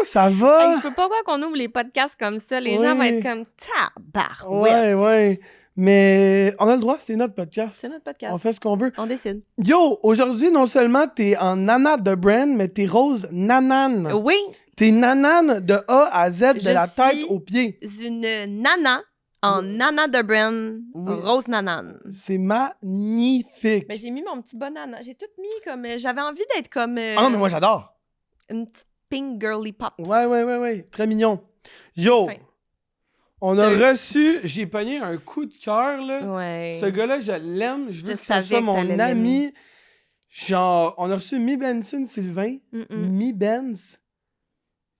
ça va? Hey, je peux pas croire qu'on ouvre les podcasts comme ça. Les gens vont être comme Ouais, tabarouette. ouais. Mais on a le droit, c'est notre podcast. C'est notre podcast. On fait ce qu'on veut. On décide. Yo, aujourd'hui, non seulement t'es en nana de brand, mais t'es rose nanane. Oui, T'es nanane de A à Z, de Je la tête suis- aux pieds. une nana en nana de brand, Oui. rose nanane. C'est magnifique. Ben, j'ai mis mon petit bon nana. J'ai tout mis comme... j'avais envie d'être comme Ah, mais moi, j'adore. une petite pink girly pop. Ouais. Très mignon. Yo, Fin. on a reçu... J'ai pogné un coup de cœur, là. Ouais. Ce gars-là, je l'aime. Je veux Je que ça savais soit que mon t'allais ami. Genre, on a reçu Mi Benson Sylvain. Mm-mm. Mi Benz.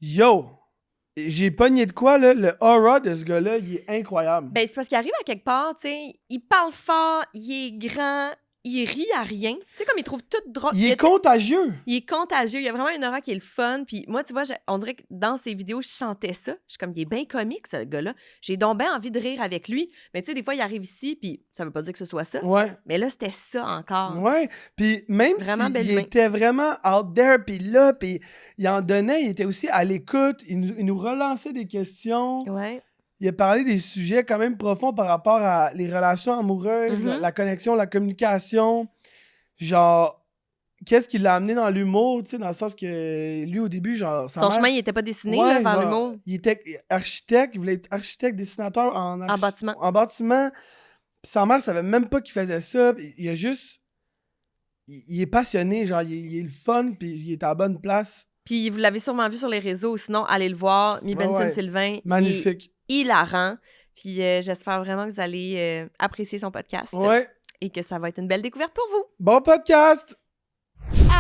Yo! J'ai pogné de quoi, là? Le aura de ce gars-là, il est incroyable. Ben, c'est parce qu'il arrive à quelque part, tu sais, il parle fort, il est grand, il rit à rien. Tu sais, comme il trouve tout drôle. Il est contagieux. Il est contagieux. Il y a vraiment une aura qui est le fun. Puis moi, tu vois, on dirait que dans ses vidéos, je chantais ça. Je suis comme, il est bien comique, ce gars-là. J'ai donc bien envie de rire avec lui. Mais tu sais, des fois, il arrive ici, puis ça veut pas dire que ce soit ça. Ouais. Mais là, c'était ça encore. Ouais. Puis même Vraiment belle s'il main. était vraiment out there, puis là, puis il en donnait, il était aussi à l'écoute. Il nous relançait des questions. Ouais. Il a parlé des sujets quand même profonds par rapport à les relations amoureuses, Mhm. la connexion, la communication. Genre, qu'est-ce qui l'a amené dans l'humour, tu sais, dans le sens que lui, au début, genre... sa Son mère- chemin, il était pas dessiné Ouais, là, vers genre, l'humour. Il était architecte, il voulait être architecte, dessinateur en bâtiment. En bâtiment. Puis sa mère savait même pas qu'il faisait ça. Puis il a juste... Il est passionné, genre, il est le fun, puis il est à la bonne place. Puis vous l'avez sûrement vu sur les réseaux. Sinon, allez le voir. Mi Ouais, Benson ouais. Sylvain. Magnifique. Il est hilarant. Puis j'espère vraiment que vous allez apprécier son podcast. Ouais. Et que ça va être une belle découverte pour vous. Bon podcast!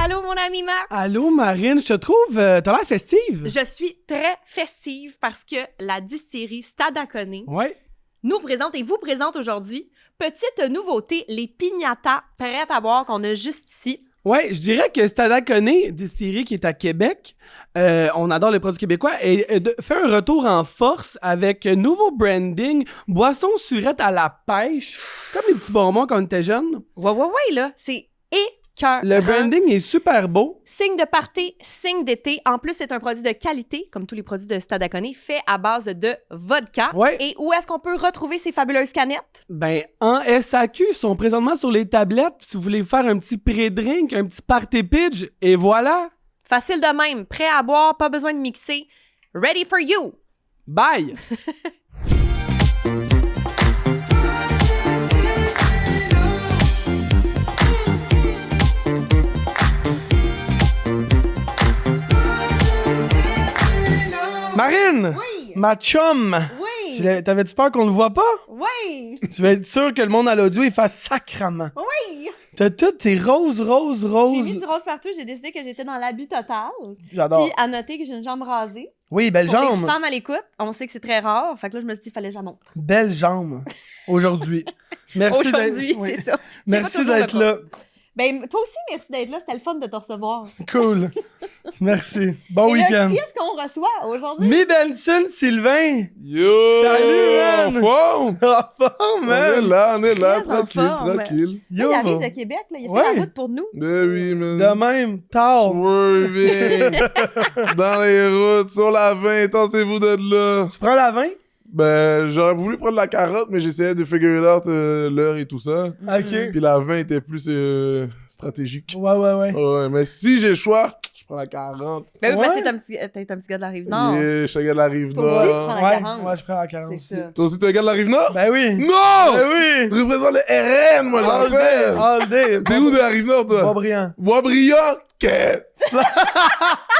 Allô, mon ami Max! Allô, Marine, je te trouve... t'as l'air festive. Je suis très festive parce que la distillerie Stadaconé Ouais. nous présente et vous présente aujourd'hui, petite nouveauté, les piñatas prêtes à boire qu'on a juste ici. Ouais, je dirais que Stadaconé, distillerie qui est à Québec, on adore les produits québécois, et fait un retour en force avec un nouveau branding, boisson surette à la pêche, comme les petits bonbons quand on était jeunes. Ouais, là, c'est écœurant. Le branding est super beau. Signe de party, signe d'été. En plus, c'est un produit de qualité, comme tous les produits de Stadaconé, fait à base de vodka. Ouais. Et où est-ce qu'on peut retrouver ces fabuleuses canettes? Ben, en SAQ, ils sont présentement sur les tablettes, si vous voulez faire un petit pré-drink, un petit party pitch, et voilà. Facile de même, prêt à boire, pas besoin de mixer. Ready for you! Bye! Marine! Oui! Ma chum! Oui! T'avais-tu peur qu'on le voit pas? Oui! Tu vas être sûr que le monde à l'audio, il fasse sacrement. Oui! T'as toutes tes roses. J'ai mis du rose partout, j'ai décidé que j'étais dans l'abus total. J'adore. Puis à noter que j'ai une jambe rasée. Oui, belle Pour jambe. les femmes à l'écoute, on sait que c'est très rare. Fait que là, je me suis dit qu'il fallait que j'en montre. Belle jambe. Aujourd'hui. Merci Aujourd'hui, d'être... oui. c'est ça. Merci toujours d'être le là. Ben, toi aussi, merci d'être là. C'était le fun de te recevoir. Cool. Merci. Bon Et là, week-end. qui est-ce qu'on reçoit aujourd'hui? Mi Benson Sylvain. Yo! Salut, man! En forme? En forme, On man! est là, Très en tranquille, forme. tranquille. Là, il arrive de Québec, là. Il a fait Ouais. la route pour nous. Ben oui, man. De même, tard. Swerving. Dans les routes, sur la 20, tassez-vous de là. Tu prends la 20? Ben, j'aurais voulu prendre la 40, mais j'essayais de figure it out l'heure et tout ça. OK. Puis la 20 était plus stratégique. Ouais. Ouais, mais si j'ai le choix, je prends la 40. Ben oui, parce Ouais. que t'es un petit gars de la Rive-Nord. Yeah, je suis un gars de la Toi aussi, tu Rive-Nord. prends la Ouais, 40. ouais, je prends la 40 C'est aussi. ça. Toi aussi, t'es un gars de la Rive-Nord? Ben oui. Non! Ben oui. Je représente le RN, moi, je All day. rappelle. All day. T'es où de la Rive-Nord, toi? Boisbriand. Boisbriand? Qu'est?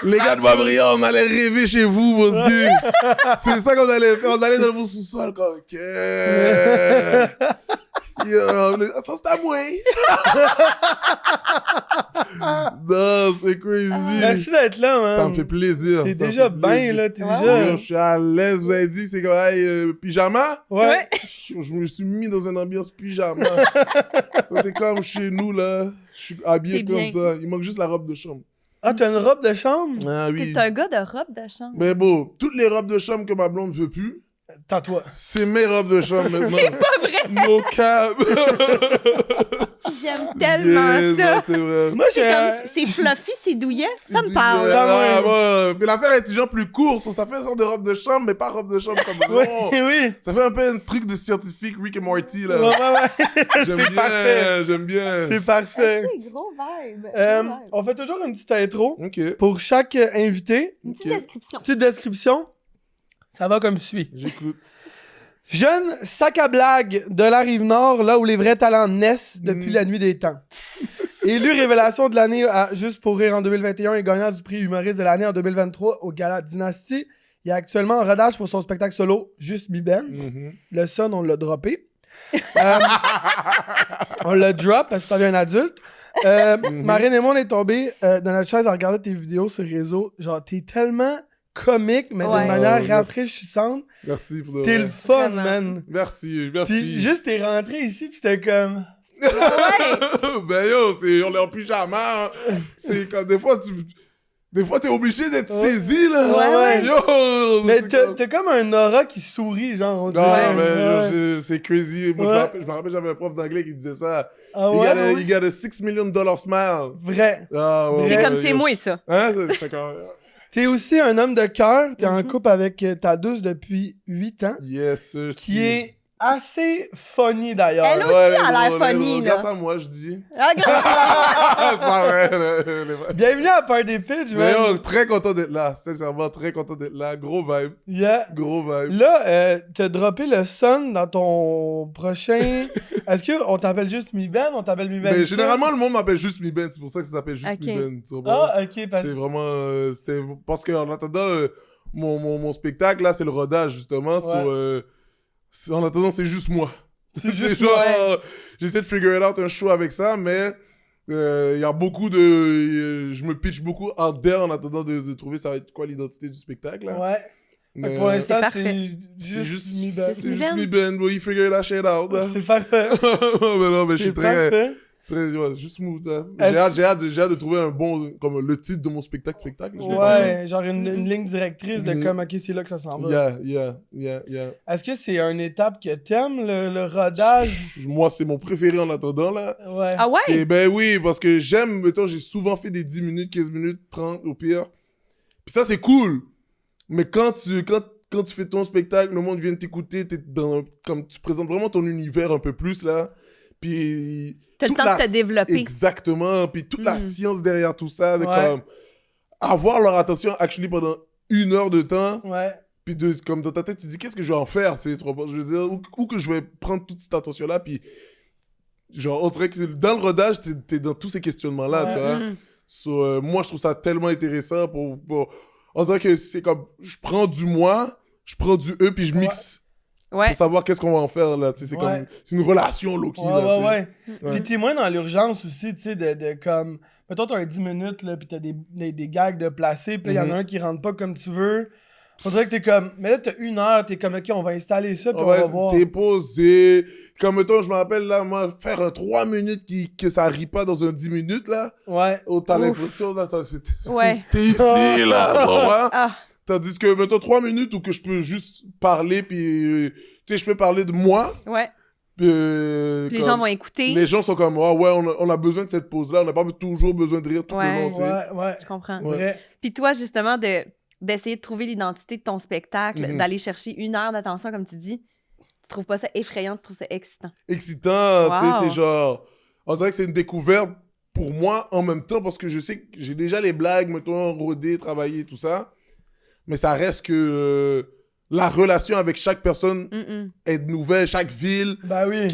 Les gars de Boisbriand, on allait rêver chez vous, mon Dieu. C'est ça qu'on allait faire. On allait dans vos sous-sols, comme, qu'est? Yo, ça c'est à moi. Non, c'est crazy. Merci d'être là, man. Ça me fait plaisir. T'es ça me déjà fait bien, plaisir. là. T'es Ouais, déjà... Yo, je suis à l'aise, vous avez dit, c'est comme, hey, pyjama? Ouais. Je me suis mis dans une ambiance pyjama. Ça, c'est comme chez nous, là. Je suis habillé T'es comme bien. ça. Il manque juste la robe de chambre. Ah, t'as une robe de chambre? Ah oui. T'es un gars de robe de chambre. Mais bon, toutes les robes de chambre que ma blonde veut plus, T'as toi. c'est mes robes de chambre maintenant. C'est pas vrai! No cap! j'aime tellement Yes, ça. ouais, c'est vrai. Moi, C'est comme, c'est fluffy, c'est douillet, ça me parle. Ah, ouais. Puis l'affaire est toujours plus courte. Ça fait une sorte de robe de chambre, mais pas robe de chambre comme Oui, non. oui. Ça fait un peu un truc de scientifique Rick et Morty, là. Ouais. J'aime C'est bien, parfait. j'aime bien. C'est parfait. Hey, gros vibe. Gros vibe. On fait toujours une petite intro Ok, pour chaque invité. Une petite description. Petite description. Ça va comme suit. j'écoute. Jeune sac à blague de la Rive-Nord, là où les vrais talents naissent depuis la nuit des temps. Élu révélation de l'année à Juste pour rire en 2021 et gagnant du prix humoriste de l'année en 2023 au Gala Dynasty. Il est actuellement en rodage pour son spectacle solo Juste Biben. Le son, on l'a droppé. On l'a drop parce que t'en viens un adulte. Marine et moi, on est tombés dans notre chaise à regarder tes vidéos sur les réseaux. Genre, t'es tellement comique, mais Ouais. d'une manière Merci. rafraîchissante. Merci pour de T'es vrai. le fun, Vraiment. man. Merci. Puis juste, t'es rentré ici, puis c'était comme... Ouais. Ben yo, on est en pyjama. Hein. C'est comme des fois, t'es obligé d'être saisi, là. Ouais. Yo! Mais c'est t'as comme un aura qui sourit, genre, on Non, dirait. mais Ouais. c'est crazy. Moi, Ouais. je me rappelle, j'avais un prof d'anglais qui disait ça. Ah ouais? You got a $6 million smile. Vrai. Ah, ouais, T'es Ouais, comme c'est moi, ça. Hein? C'est comme... T'es aussi un homme de cœur. T'es en couple avec ta douce depuis 8 ans. Yes, sir. Qui est assez funny, d'ailleurs. Elle aussi, elle a l'air funny, là. Regarde ça, moi, je dis. Ah, grave. C'est pas vrai. Bienvenue à Party Pitch, Mais man. yo, très content d'être là. Sincèrement, très content d'être là. Gros vibe. Yeah. Gros vibe. Là, t'as droppé le son dans ton prochain... Est-ce qu'on t'appelle juste Mi Ben? On t'appelle Mi Ben? Mais généralement, le monde m'appelle juste Mi Ben. C'est pour ça que ça s'appelle juste Ok. Mi Ben. Tu comprends? Ah, ok, parce C'est vraiment... c'était parce qu'en attendant, mon spectacle, là, c'est le rodage, justement. En attendant, c'est juste moi. C'est juste genre... moi. J'essaie de figure it out un show avec ça, mais... Il y a beaucoup de... je me pitch beaucoup out there en attendant de trouver ça va être quoi l'identité du spectacle, là. Ouais. Mais, Pour l'instant, C'est c'est parfait. juste Mi Ben. C'est juste Mi Ben. Well, you figure that shit out, là. C'est parfait. Mais non, mais je C'est suis très... parfait. Ouais, juste smooth. Hein. Est-ce- J'ai hâte de trouver un bon, comme le titre de mon spectacle. Ouais, genre une ligne directrice de comme, ok, c'est là que ça s'en va. Yeah. Est-ce que c'est une étape que t'aimes, le rodage? Moi, c'est mon préféré en attendant, là. Ouais. Ah ouais? Ben oui, parce que j'aime, mettons, j'ai souvent fait des 10 minutes, 15 minutes, 30 au pire. Puis ça, c'est cool. Mais quand tu fais ton spectacle, le monde vient t'écouter, comme tu présentes vraiment ton univers un peu plus, là. Puis... T'as le toute temps la- de te développer. Exactement. Puis toute la science derrière tout ça, de Ouais. comme avoir leur attention actually pendant 1 heure de temps. Ouais. Puis comme dans ta tête, tu dis qu'est-ce que je vais en faire, tu sais, tu comprends? Je veux dire, où que je vais prendre toute cette attention-là. Puis genre, on dirait que dans le rodage, t'es dans tous ces questionnements-là, Ouais. tu vois. So, moi, je trouve ça tellement intéressant on dirait que c'est comme, je prends du moi, je prends du eux, puis je mixe Ouais. pour savoir qu'est-ce qu'on va en faire, là, tu sais. C'est Ouais. comme, c'est une relation, Loki, Ouais, là, tu sais. ouais. Ouais. Puis t'es moins dans l'urgence aussi, tu sais, de comme... Mettons, t'as un 10 minutes, là, pis t'as des gags de placer, pis là, y'en a un qui rentre pas comme tu veux. On dirait que t'es comme... Mais là, t'as 1 heure, t'es comme, OK, on va installer ça, pis on Ouais, va voir. t'es posé. Comme mettons, je me rappelle là, moi, faire un 3 minutes que ça rit pas dans un 10 minutes là. Ouais. Oh, t'as Ouf. l'impression là, Ouais. t'es ici là, tu comprends? Ah, Tandis que mettons 3 minutes où que je peux juste parler puis tu sais, je peux parler de moi. ouais. Puis, Puis les comme- gens vont écouter. Les gens sont comme, ah ouais, on a besoin de cette pause là, on n'a pas toujours besoin de rire tout Ouais. le long, tu sais. Ouais. Je comprends. Ouais. Vrai. Puis toi, justement, d'essayer de trouver l'identité de ton spectacle, Mhm. d'aller chercher 1 heure d'attention, comme tu dis, tu trouves pas ça effrayant, tu trouves ça excitant. Excitant, tu sais, Wow. c'est genre... On dirait que c'est une découverte pour moi en même temps parce que je sais que j'ai déjà les blagues, mettons, rodées, travaillées, tout ça. Mais ça reste que la relation avec chaque personne est nouvelle, chaque ville. Ben oui.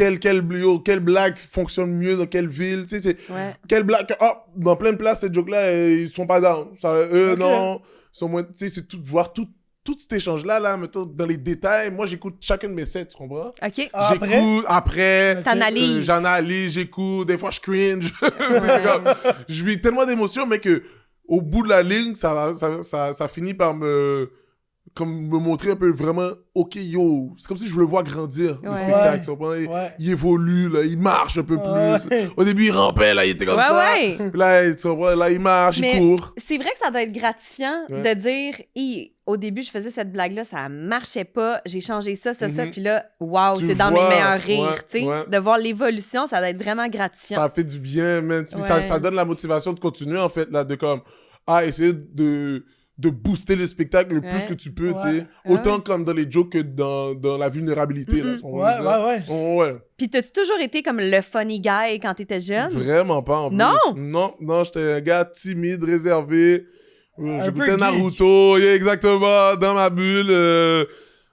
Quelle blague fonctionne mieux dans quelle ville, tu sais, c'est... Ouais. Quelle blague... dans plein de places, ces jokes-là, ils sont pas down. Eux, Ok. non, ils sont moins... Tu sais, c'est voir tout cet échange-là, là, mettons, dans les détails. Moi, j'écoute chacun de mes sets, tu comprends? OK. Ah, après? J'écoute après. Ok. T'analyses. J'analyse, j'écoute, des fois je cringe. C'est comme, je vis tellement d'émotions, mais que au bout de la ligne, ça finit par me comme me montrer un peu vraiment, OK, yo, c'est comme si je le vois grandir, le Ouais. spectacle, tu comprends? Il évolue, là, il marche un peu plus. Au début, il rampait, là, il était comme ça. Ouais. Puis là, tu comprends, là, il marche, Mais il court. c'est vrai que ça doit être gratifiant Ouais. de dire, au début, je faisais cette blague-là, ça marchait pas, j'ai changé ça, ça, puis là, wow, Tu c'est dans vois, mes meilleurs rires, ouais, tu sais. ouais. De voir l'évolution, ça doit être vraiment gratifiant. Ça fait du bien, man. Puis Ouais. ça donne la motivation de continuer, en fait, là, de comme, essayer de booster le spectacle le plus Ouais. que tu peux, tu Ouais. sais. Autant Ouais. comme dans les jokes que dans la vulnérabilité, là, si on veut dire. Ouais. Ouais. Puis t'as-tu toujours été comme le funny guy quand t'étais jeune? Vraiment pas, en plus. Non? Non, j'étais un gars timide, réservé. J'écoutais peu geek. Naruto, yeah, exactement, dans ma bulle.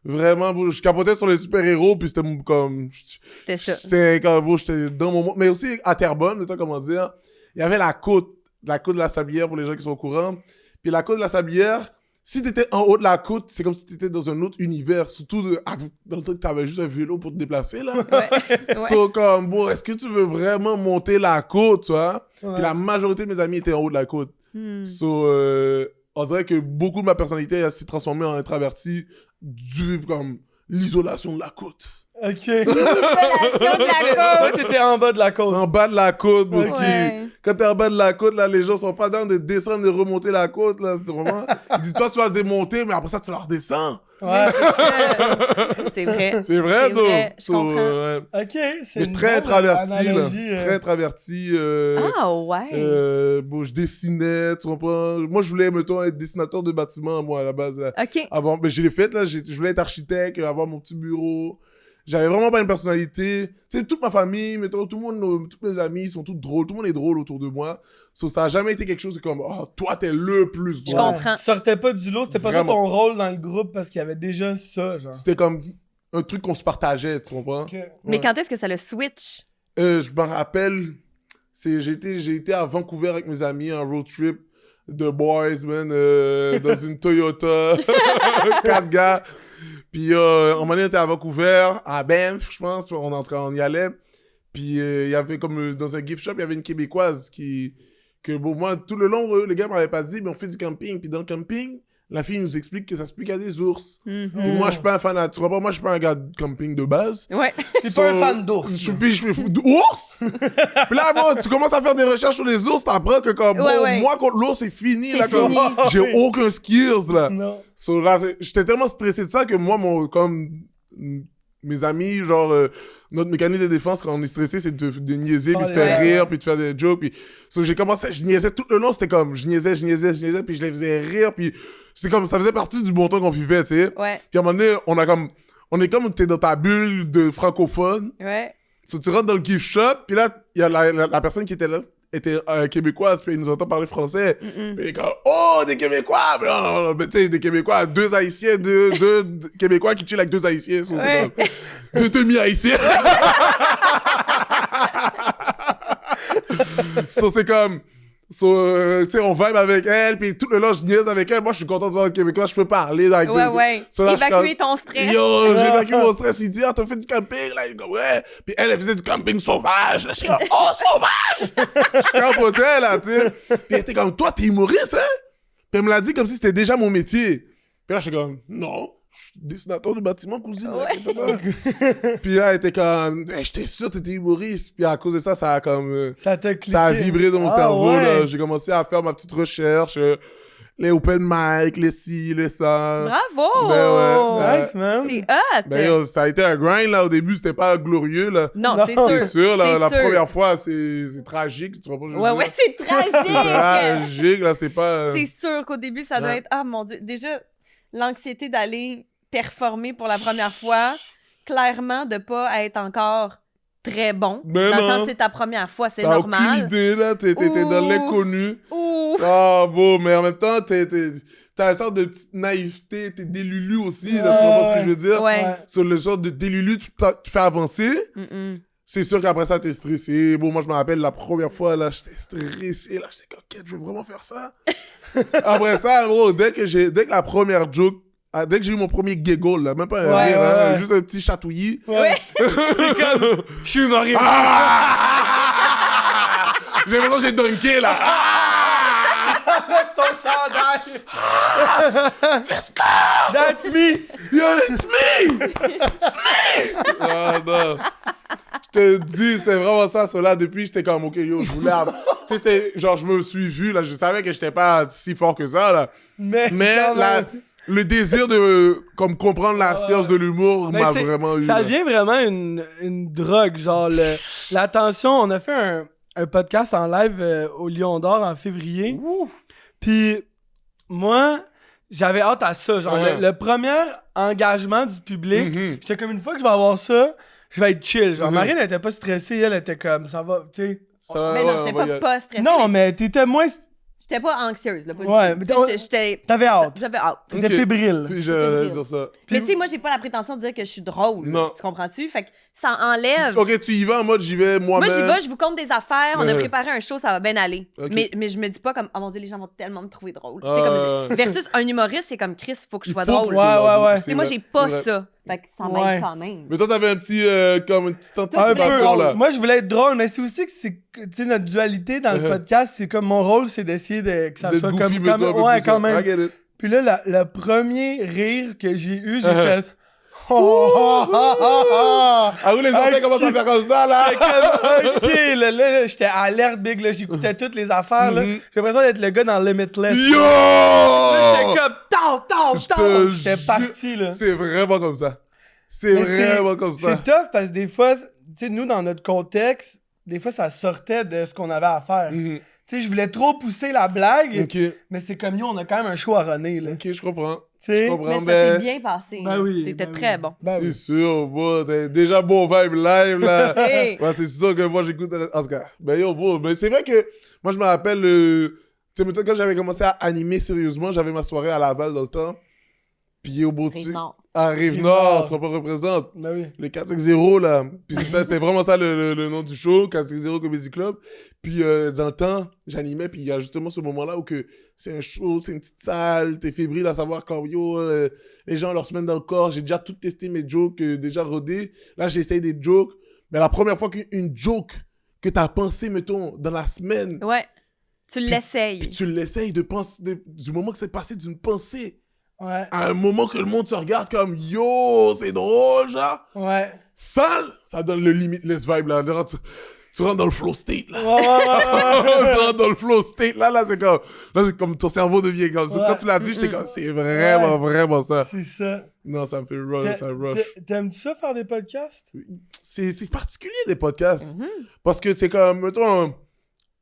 Vraiment, bro, je capotais sur les super-héros, puis c'était comme... C'était ça. J'étais comme, bro, j'étais dans mon monde. Mais aussi, à Terrebonne, mettons, comment dire, il y avait la côte de la Sablière, pour les gens qui sont au courant. Puis la côte de la Sablière, si t'étais en haut de la côte, c'est comme si t'étais dans un autre univers. Surtout dans le temps que t'avais juste un vélo pour te déplacer, là. Ouais. So, comme, bon, est-ce que tu veux vraiment monter la côte, tu vois? Ouais. Puis la majorité de mes amis étaient en haut de la côte. So, on dirait que beaucoup de ma personnalité s'est transformée en introverti dû comme l'isolation de la côte. OK. L'isolation de la Toi, côte! t'étais en bas de la côte. En bas de la côte, parce que Ouais. quand t'es en bas de la côte, là, les gens sont pas dans de descendre, de remonter la côte, là, tu comprends? Ils disent, toi, tu vas le démonter, mais après ça, tu la redescends. Ouais. C'est vrai. C'est vrai, C'est donc. vrai, je So, comprends. ouais. OK, c'est Mais une très bonne introverti, analogie, là. Très introverti. Ah ouais. Bon, je dessinais, tu comprends? Moi, je voulais, mettons, être dessinateur de bâtiments, moi, à la base, là. OK. Avant, mais je l'ai fait, là. Je voulais être architecte, avoir mon petit bureau. J'avais vraiment pas une personnalité. Tu sais, toute ma famille, mettons, tout le monde, tous mes amis sont tous drôles. Tout le monde est drôle autour de moi. So, ça a jamais été quelque chose de comme, oh, toi, t'es le plus Je drôle. comprends. Tu sortais pas du lot, c'était pas Vraiment. ça ton rôle dans le groupe parce qu'il y avait déjà ça, genre. C'était comme un truc qu'on se partageait, tu comprends? OK. Mais Ouais. quand est-ce que ça le switch? Je me rappelle, j'ai été à Vancouver avec mes amis, un road trip de boys, man, dans une Toyota, 4 gars. Puis, un moment donné, on était à Vancouver, à Banff, je pense, on y allait. Puis, il y avait comme, dans un gift shop, il y avait une Québécoise que bon, moi, tout le long, les gars m'avaient pas dit, mais on fait du camping. Puis dans le camping, la fille nous explique que ça se peut qu'il y a des ours. Mhm. Et moi, je suis pas un fan, tu comprends? Moi, je suis pas un gars de camping de base. Ouais. T'es pas un fan d'ours. Je fais d'ours? Puis là, bon, tu commences à faire des recherches sur les ours, t'apprends que comme, Ouais, bon, ouais. moi contre l'ours, c'est fini, C'est là, comme, fini. j'ai aucun skills, là. Non. So, là, j'étais tellement stressé de ça que moi, mes amis, genre, notre mécanisme de défense quand on est stressé, c'est de niaiser, puis de faire Ouais. rire, puis de faire des jokes, puis so, j'ai commencé, je niaisais tout le long, c'était comme, je niaisais, puis je les faisais rire, puis c'est comme, ça faisait partie du bon temps qu'on vivait, tu sais. Ouais. Puis à un moment donné, on est comme, t'es dans ta bulle de francophone, Ouais. so, tu rentres dans le gift shop, puis là, il y a la personne qui était là, était québécoise, puis il nous entend parler français. Puis il est comme, oh, des Québécois! Puis là, tu sais, des Québécois, 2 Haïtiens, deux Québécois qui chillent avec 2 Haïtiens. So, Ouais. c'est comme 2 demi-Haïtiens. So, c'est comme... So, tu sais, on vibe avec elle, puis tout le long, je niaise avec elle. Moi, je suis content de voir un Québécois, je peux parler avec Ouais, ouais. So, là, je suis Évacuer comme, ton stress. Yo, j'ai évacué mon stress. Il dit, ah, t'as fait du camping, là. Il dit, ouais. Puis elle faisait du camping sauvage. Là, je suis comme, oh, sauvage! Je capotais, là, tu sais. Puis elle était comme, toi, t'es humoriste, hein? Puis elle me l'a dit comme si c'était déjà mon métier. Puis là, j'étais comme, non. Je suis dessinateur de bâtiment, cousine. Ouais. Puis là, elle était comme, hey, j'étais sûr que t'étais humoriste. Puis à cause de ça, ça a comme, Ça t'a cliqué. ça a vibré dans mon Ah, cerveau, ouais. là. J'ai commencé à faire ma petite recherche, les open mic, les ci, les ça. Bravo! Ben ouais. Nice, man. C'est hot! Ben yo, ça a été un grind, là. Au début, c'était pas glorieux, là. Non, Non. c'est sûr. C'est sûr, la C'est sûr. première fois, c'est tragique, tu vois pas ce que je veux Ouais, dire? ouais, c'est C'est tragique! tragique, là, c'est pas... C'est sûr qu'au début, ça doit Ouais. être... Ah, mon Dieu. Déjà, l'anxiété d'aller performer pour la première fois, clairement, de pas être encore très bon. Ben dans le non. sens, c'est ta première fois, c'est T'as aucune normal. idée, là, t'es dans Ouh. l'inconnu. Ouh! Ah, bon, mais en même temps, t'as une sorte de petite naïveté, t'es délulu aussi, là, tu comprends ce que je veux dire? Ouais. Sur le genre de délulu, tu fais avancer, Mm-mm. c'est sûr qu'après ça, t'es stressé. Bon, moi, je me rappelle, la première fois, là, j'étais stressé, là, j'étais comme, ok, je veux vraiment faire ça? Après ça, gros, dès que la première joke, dès que j'ai eu mon premier giggle, là, même pas un Ouais, rire, ouais, hein, ouais. juste un petit chatouillis. Ouais. C'est comme, je suis humoriste. Ah! J'ai l'impression que j'ai dunké, là. Ah! Son chandail. Let's go! That's me! Yo, it's me! It's me! Ah non. Je te dis, c'était vraiment ça. Là, depuis, j'étais comme, OK, yo, je voulais... Tu sais, c'était... Genre, je me suis vu, là. Je savais que j'étais pas si fort que ça, là. Mais le désir de comme comprendre la science de l'humour m'a vraiment eu. Ça là. devient vraiment une drogue. Genre, l'attention, on a fait un podcast en live au Lion d'Or en février. Puis, moi, j'avais hâte à ça. Genre, le premier engagement du public, j'étais comme, une fois que je vais avoir ça, je vais être chill. Genre, Marine, elle était pas stressée. Elle était comme, ça va, tu sais. Mais non, j'étais pas stressée. Non, mais t'étais moins... J'étais pas anxieuse, là, pas Ouais, du tout. T'avais hâte. J'avais hâte. T'étais fébrile. Puis je dire ça. Mais tu sais, moi, j'ai pas la prétention de dire que je suis drôle. Non. Tu comprends-tu? Fait que ça enlève... OK, tu y vas en mode, j'y vais moi-même. Moi, j'y vais, je vous compte des affaires, on a préparé un show, ça va bien aller. Okay. Mais je me dis pas comme, oh mon Dieu, les gens vont tellement me trouver drôle. Versus un humoriste, c'est comme, Chris, faut que je sois drôle. Ouais. Tu sais, moi, j'ai pas ça. Fait que ça m'aide quand même. Mais toi, t'avais un petit, comme une petite Un anticipation, là. Moi, je voulais être drôle, mais c'est aussi que c'est, tu sais, notre dualité dans le podcast, c'est comme mon rôle, c'est d'essayer que ça soit comme ouais, quand même. Puis là, le premier rire que j'ai eu, j'ai fait... Ah oui, les enfants commencent à faire comme ça, là. OK, là, j'étais alerte, big, là, j'écoutais toutes les affaires, là. J'ai l'impression d'être le gars dans Limitless. Yo! Là, j'étais comme, tau! J'étais parti, là. C'est vraiment comme ça. C'est vraiment comme ça. C'est tough parce que des fois, tu sais, nous, dans notre contexte, des fois, ça sortait de ce qu'on avait à faire. Tu sais, je voulais trop pousser la blague, mais c'est comme, on a quand même un show à runner, là. OK, je comprends. Je comprends, mais ça s'est bien passé. Ben oui, t'étais très bon. C'est sûr, bon, t'es déjà bon vibe live, là. Ouais, c'est sûr que moi, j'écoute... En tout cas, ben yo, bon, mais c'est vrai que moi, je me rappelle, tu sais, mettons, quand j'avais commencé à animer sérieusement, j'avais ma soirée à Laval dans le temps. Puis au beau à Rive-Nord, ce qu'on représente. Ben oui. Le 450, là. Puis c'est ça, c'était vraiment ça le nom du show, 450 Comedy Club. Puis dans le temps, j'animais, puis il y a justement ce moment-là où que c'est un show, c'est une petite salle, t'es fébrile à savoir quand les gens leur se mettent dans le corps. J'ai déjà tout testé mes jokes, déjà rodés. Là, j'essaye des jokes. Mais la première fois qu'une joke que t'as pensé, mettons, dans la semaine... Ouais, tu l'essayes. Puis tu l'essayes de penser, du moment que c'est passé d'une pensée... Ouais. À un moment que le monde se regarde comme yo, c'est drôle, genre. Ouais. Ça donne le limitless vibe, là. Tu rentres dans le flow state, là. Ouais. Tu rentres dans le flow state, là, c'est comme ton cerveau devient comme ça. Ouais. Quand tu l'as dit, j'étais comme, c'est vraiment, vraiment ça. C'est ça. Non, ça me fait rush, ça rush. T'aimes-tu ça, faire des podcasts? C'est particulier, des podcasts. Parce que c'est comme, mettons,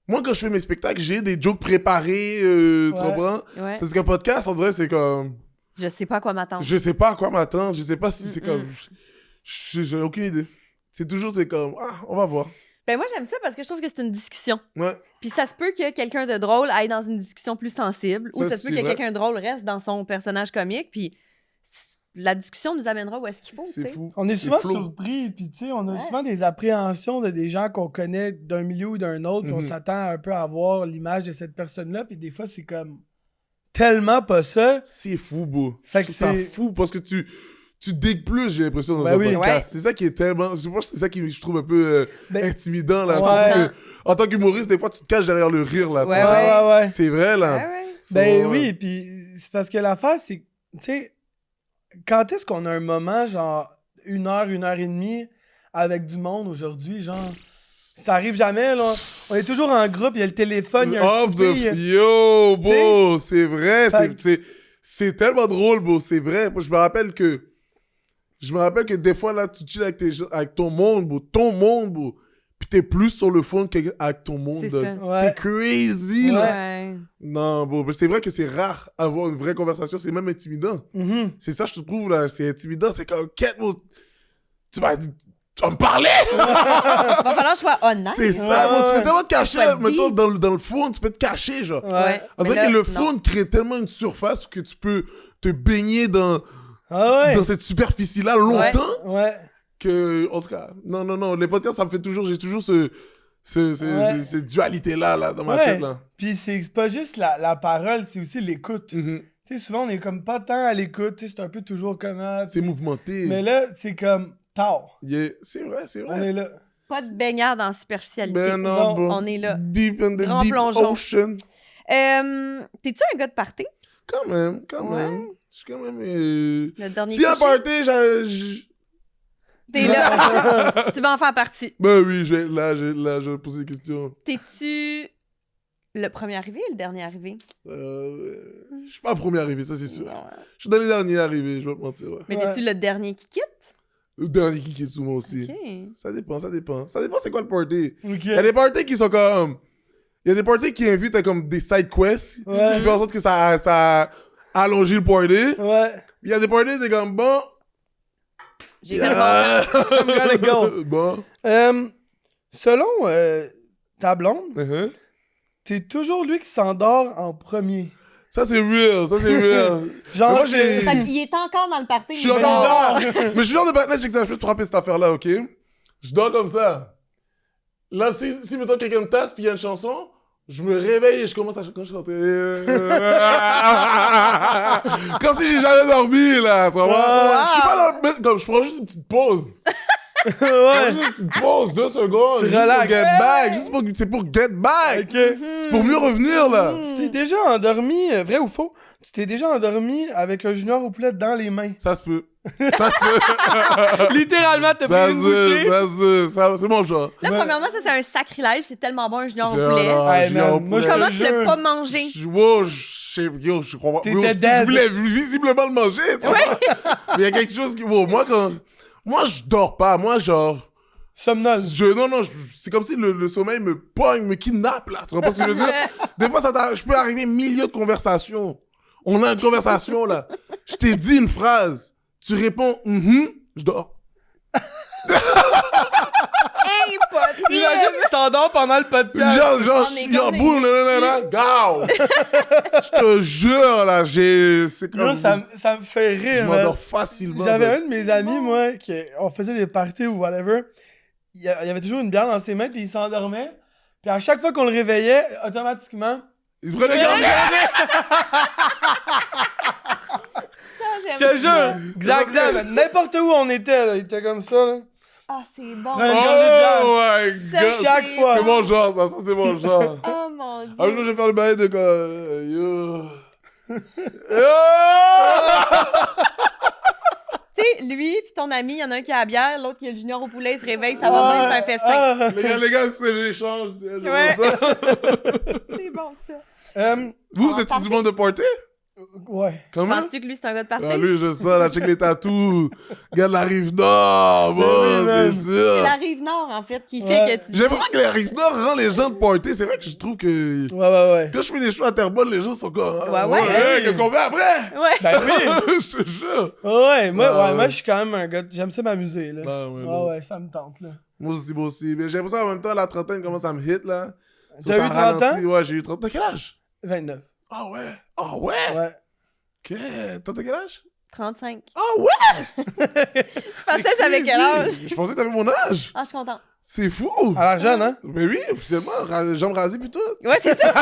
moi, quand je fais mes spectacles, j'ai des jokes préparés, tu comprends? Ouais. Parce qu'un podcast, on dirait, c'est comme... Je sais pas à quoi m'attendre. Je sais pas à quoi m'attendre. Je sais pas si c'est comme... J'ai aucune idée. C'est comme... Ah, on va voir. Ben moi, j'aime ça parce que je trouve que c'est une discussion. Ouais. Puis ça se peut que quelqu'un de drôle aille dans une discussion plus sensible. Ou ça se peut que vrai. quelqu'un de drôle reste dans son personnage comique. Puis la discussion nous amènera où est-ce qu'il faut, tu C'est sais. fou. On est souvent flow. surpris, puis tu sais, on a souvent des appréhensions de des gens qu'on connaît d'un milieu ou d'un autre, puis on s'attend un peu à avoir l'image de cette personne-là, puis des fois, c'est comme tellement pas ça. C'est fou, beau. Fait que c'est fou parce que tu digues plus, j'ai l'impression, dans un podcast. Ouais. C'est ça qui est tellement... Je pense que c'est ça qui je trouve un peu intimidant, là. Ouais. Surtout que, en tant qu'humoriste, des fois, tu te caches derrière le rire, là. tu Ouais, vois. Ouais. C'est vrai, là. Ouais. Ben oui, puis c'est parce que l'affaire, c'est, tu sais, quand est-ce qu'on a un moment, genre, 1 heure et demie avec du monde aujourd'hui, genre... Ça arrive jamais, là. On est toujours en groupe, il y a le téléphone, il y a un souper, Yo, beau, c'est vrai. Fait- C'est tellement drôle, beau, c'est vrai. Moi, je me rappelle que des fois, là, tu chilles avec ton monde, beau. Puis t'es plus sur le phone qu'avec ton monde. C'est ça. Ouais. C'est crazy, là. Ouais. Non, beau, mais c'est vrai que c'est rare avoir une vraie conversation. C'est même intimidant. Mhm. C'est ça, je te trouve, là. C'est intimidant. C'est comme, quête, beau, tu vas me parler! Va falloir que je sois honnête. C'est ça, Ouais. beau, tu peux tellement te cacher, Ouais, mettons, dans le phone, tu peux te cacher, genre. Ouais. On dirait Mais là, que le non. phone crée tellement une surface que tu peux te baigner dans cette superficie-là longtemps Ouais. que, en tout cas, non, les podcasts, ça me fait toujours, j'ai toujours cette dualité-là, là, dans ma tête, là. Puis c'est pas juste la parole, c'est aussi l'écoute. Mhm. Tu sais, souvent, on est comme pas tant à l'écoute, tu sais, c'est un peu toujours comment... C'est mouvementé. Mais là, c'est comme tard. Yeah. C'est vrai. On est là. Pas de baignade en superficialité. Ben non, bon. On est là. Deep in the Grand deep plongeon. ocean. T'es-tu un gars de party? Quand même. Ouais. Je suis quand même... Le dernier Si un coucher, party, t'es là. Tu vas en faire partie. Ben oui, je vais poser des questions. T'es-tu le premier arrivé ou le dernier arrivé? Je suis pas le premier arrivé, ça c'est sûr. Non. Je suis dans les derniers arrivés, je vais pas te mentir. Ouais. Mais Ouais. t'es-tu le dernier qui quitte? Le dernier qui quitte souvent aussi. Ok. Ça dépend. Ça dépend c'est quoi le party. Ok. Il y a des parties qui sont comme... Il y a des parties qui invitent à comme des side quests. Ouais. Qui font en sorte que ça a allongé le party. Ouais. Il y a des parties, c'est comme bon... J'ai fait le bon temps. I'm gonna go. Bon. Selon ta blonde, Uh-huh. t'es toujours lui qui s'endort en premier. Ça c'est real, Genre, moi, j'ai- Fait qu'il est encore dans le party. Je suis mais encore bon. là. Mais je suis genre de partenaire, je sais que ça peut te frapper cette affaire-là, ok? Je dors comme ça. Là, si mettons quelqu'un me tasse puis il y a une chanson, je me réveille et je commence à chanter. Comme si j'ai jamais dormi, là, tu vois? Wow. Je suis pas dans le... Comme, je prends juste une petite pause. ouais. Juste une petite pause, 2 secondes. Tu juste relaxes. pour get back. C'est pour get back. Ok. C'est pour mieux revenir, là. Tu t'es déjà endormi, vrai ou faux? Tu t'es déjà endormi avec un junior au poulet dans les mains. Ça se peut. Ça se peut. Littéralement, t'as Ça pris une bouchée. c'est mon genre. Là, Ouais. premièrement, ça, c'est un sacrilège. C'est tellement bon, un junior au C'est- poulet. alors, Hey, junior man, au moi, poulet. Comment te tu l'as jure. pas mangé? Je crois pas. T'étais Je dead. voulais visiblement le manger, tu vois. Mais il y a quelque chose qui... Bon, moi, je dors pas. Moi, genre... Somnol. C'est comme si le sommeil me pogne, me kidnappe, là. Tu comprends ce que je veux dire? Des fois, je peux arriver milieu de conversation. On a une conversation, là. Je t'ai dit une phrase. Tu réponds « je dors. Impossible! Imagine, il s'endort pendant le podcast. Genre, On est genre, comme boum, des nanana, gao. Je te jure, là, c'est comme... Là, ça me fait Je rire. man. m'endors facilement. J'avais là. un de mes amis, moi, on faisait des parties ou whatever. Il y avait toujours une bière dans ses mains, puis il s'endormait. Puis à chaque fois qu'on le réveillait, automatiquement, Il se prenait gorgée. je te jure, exact, n'importe où on était, là, il était comme ça, là. Ah, c'est bon. Prends une gorgée de bière. Oh my Ça, god. Chaque c'est- fois. C'est mon genre, ça c'est mon genre. Oh mon dieu. Un jour, je vais faire le bail de comme... Yo. Tu sais, lui puis ton ami, il y en a un qui a la bière, l'autre qui a le junior au poulet, il se réveille, ça va bien, c'est un festin. Les gars, c'est l'échange. Je Ouais. vois ça. C'est bon, ça. Vous, En vous êtes party. du monde de party? Ouais. Comment? Penses-tu que lui, c'est un gars de party? Ah, lui, je sais, là, check les tatous. Regarde la rive nord, Mais oui, bon, man. c'est sûr. C'est la Rive-Nord, en fait, qui Ouais. fait que tu... J'ai l'impression que la rive nord rend les gens de party. C'est vrai que je trouve que... Ouais. Quand je fais des shows à Terrebonne, les gens sont comme... Ouais. Qu'est-ce qu'on fait après? Ouais. Ben oui. Je te jure. Ouais, moi, Ah, ouais. moi, je suis quand même un gars, j'aime ça m'amuser, là. Ah, ouais, Ouais, bon. ouais, ça me tente, là. Moi aussi. Mais j'ai l'impression en même temps, la trentaine commence à me hit, là. T'as Ça eu 30 ralentit. ans? Ouais, j'ai eu 30 ans. T'as quel âge? 29. Ah ouais? Ah ouais? Ouais. Ok. Toi, t'as quel âge? 35. Ah ouais? Je pensais que j'avais quel âge? Je pensais que t'avais mon âge. Ah, je suis contente. C'est fou. À la jeune, hein? Mais oui, officiellement, jambes rasées pis tout. Ouais, c'est ça.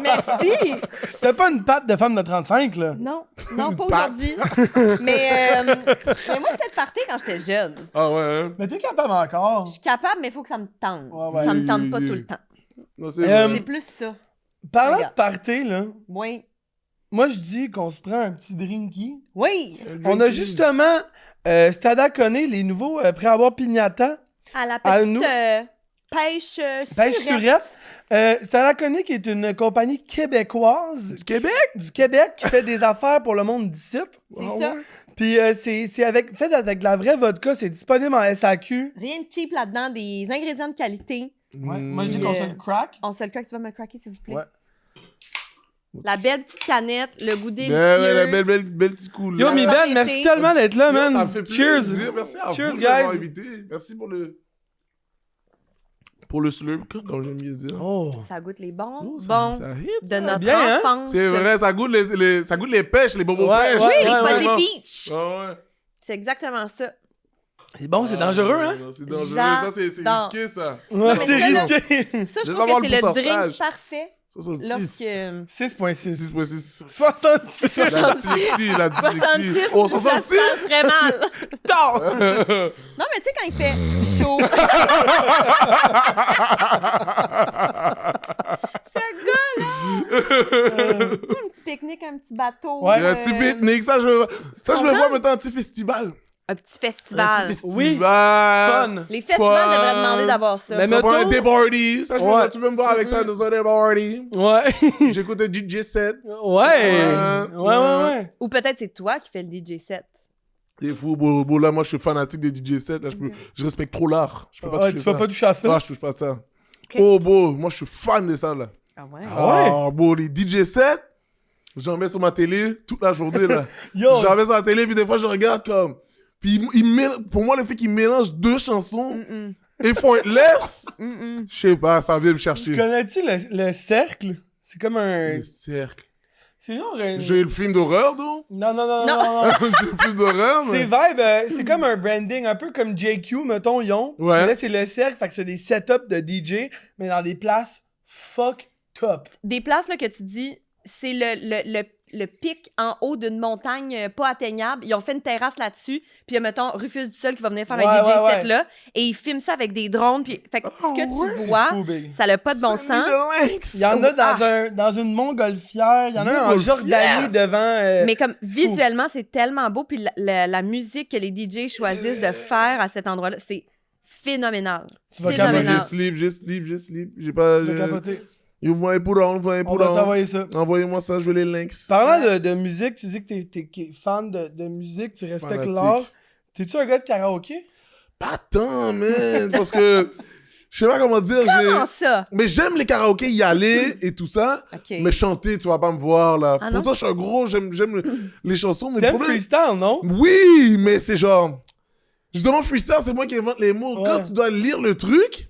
Merci. T'as pas une patte de femme de 35, là? Non, pas Patte. aujourd'hui. mais moi, j'étais de party quand j'étais jeune. Ah ouais, hein? Mais t'es capable encore. Je suis capable, mais il faut que ça me tente. Ouais. Ça me tente pas Oui. tout le temps. Non, c'est Euh, vrai. C'est plus ça. Parlant de Regarde. party, là, Oui. moi, je dis qu'on se prend un petit drinky. Oui. On a justement Stada connaît les nouveaux pré-avoir pignata. À la À petite nous. pêche Pêche surette. surette. Stada connaît qui est une compagnie québécoise. Du Québec? Du Québec qui fait des affaires pour le monde d'ici. C'est Ah ça. ouais? Puis c'est fait avec de la vraie vodka. C'est disponible en SAQ. Rien de cheap là-dedans, des ingrédients de qualité. Ouais. Moi, je dis Puis, qu'on se le crack. On se le craque, tu vas me le craquer, s'il vous plaît. Ouais. La belle petite canette, le goût délicieux. Ouais, la belle petit coup. Yo, là. mi va Ben, péter. merci tellement d'être là, Yo, man. Ça me fait Cheers. plaisir. Merci à Cheers, vous de m'avoir guys. invité. Merci pour le slurp, comme j'aime bien dire. Oh. Ça goûte les bons, Oh, bons ça hit, de ça. notre bien, hein? enfance. C'est vrai, ça goûte les pêches, les bobos Ouais, pêches. Oui, Ouais, les ouais, fuzzy ouais. peach. Ah ouais. C'est exactement ça. C'est bon, c'est dangereux, hein? Non, c'est dangereux. Ça, c'est J'adore. risqué, ça. Ouais, mais c'est ça, là- risqué. Ça, je Je vais trouve avoir que le c'est le pourcentage. drink parfait 66. lorsque... 6.6. 6.6. 66. La dyslexie, la dyslexie. 66, Oh, ça 66? se passerait mal. Non, mais tu sais, quand il fait chaud... Ce gars-là, Un petit pique-nique, un petit bateau. Ouais. Un petit pique-nique, ça, je me vois mettre un petit festival. Un petit Un festival. petit Oui. festival. Fun. Les festivals Fun. devraient demander d'avoir ça. Mais Tu vas prendre un mettons- day party. Ça, Ouais. tu peux me voir avec ça dans un day party. Ouais. J'écoute un DJ set. Ouais. Ou peut-être c'est toi qui fais le DJ set. C'est fou, bro. Là, moi, je suis fanatique des DJ sets. Là, je respecte trop l'art. Je peux pas Ouais, toucher tu ça. vas pas toucher à ça. Ah, je touche pas à ça. Oh, bro. Moi, je suis fan de ça, là. Ah ouais? Ah ouais? Bro, les DJ sets, j'en mets sur ma télé toute la journée, là. Yo. J'en mets sur la télé, puis des fois, je regarde comme... Puis, pour moi, le fait qu'ils mélangent deux chansons Mm-mm. et font être less, Mm-mm. je sais pas, ça vient me chercher. Connais-tu le cercle? C'est comme un... Le cercle. C'est genre un... J'ai le film d'horreur, donc. Non. J'ai le film d'horreur, C'est mais... vibe, c'est comme un branding, un peu comme JQ, mettons, Yon. Ouais. Mais là, c'est le cercle, fait que c'est des setups de DJ, mais dans des places fuck top. Des places là, que tu dis, c'est le pic en haut d'une montagne pas atteignable. Ils ont fait une terrasse là-dessus. Puis, mettons, Rufus Dussel qui va venir faire un Ouais, DJ ouais, set là. Et ils filment ça avec des drones. Puis, fait que ce que tu vois, C'est fou, big. ça n'a pas de bon Send sens. me the links. Il y en a dans une montgolfière, il y en a un en Montgolfière. Jordanie devant... Mais comme visuellement, c'est tellement beau. Puis la musique que les DJ choisissent de faire à cet endroit-là, c'est phénoménal. Tu vas Phénoménal. J'ai sleep. J'ai pas... Tu vas capoter. You want it, put on, On va t'envoyer ça. Envoyez-moi ça, je veux les links. Parlant de musique, tu dis que t'es fan de musique, tu respectes Fanatique. l'art. T'es-tu un gars de karaoké? Pas tant, man, parce que... Je sais pas comment dire, Comment ça? mais j'aime les karaokés, y aller et tout ça, OK. mais chanter, tu vas pas me voir, là. Ah non? Pourtant, je suis un gros, j'aime les chansons, mais le T'aimes problème... freestyle, non? Oui, mais c'est genre... Justement, freestyle, c'est moi qui invente les mots. Ouais. Quand tu dois lire le truc,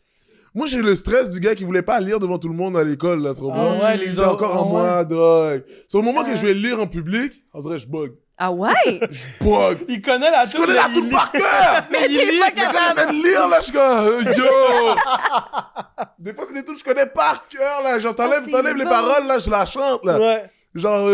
moi, j'ai le stress du gars qui voulait pas lire devant tout le monde à l'école, là, tu comprends? Ah ouais, les C'est autres, encore en ah moi, dog. C'est au moment que je vais lire en public, en vrai, je bug. Ah ouais? Je bug. Il connaît la Je connais la mais toute il par cœur! Mais il lit. pas Mais quand j'essaie de lire, là, je suis comme, yo! Des fois, c'est des trucs que je connais par cœur, là. Genre, t'enlèves c'est les bon. paroles, là, je la chante, là. Ouais. Genre,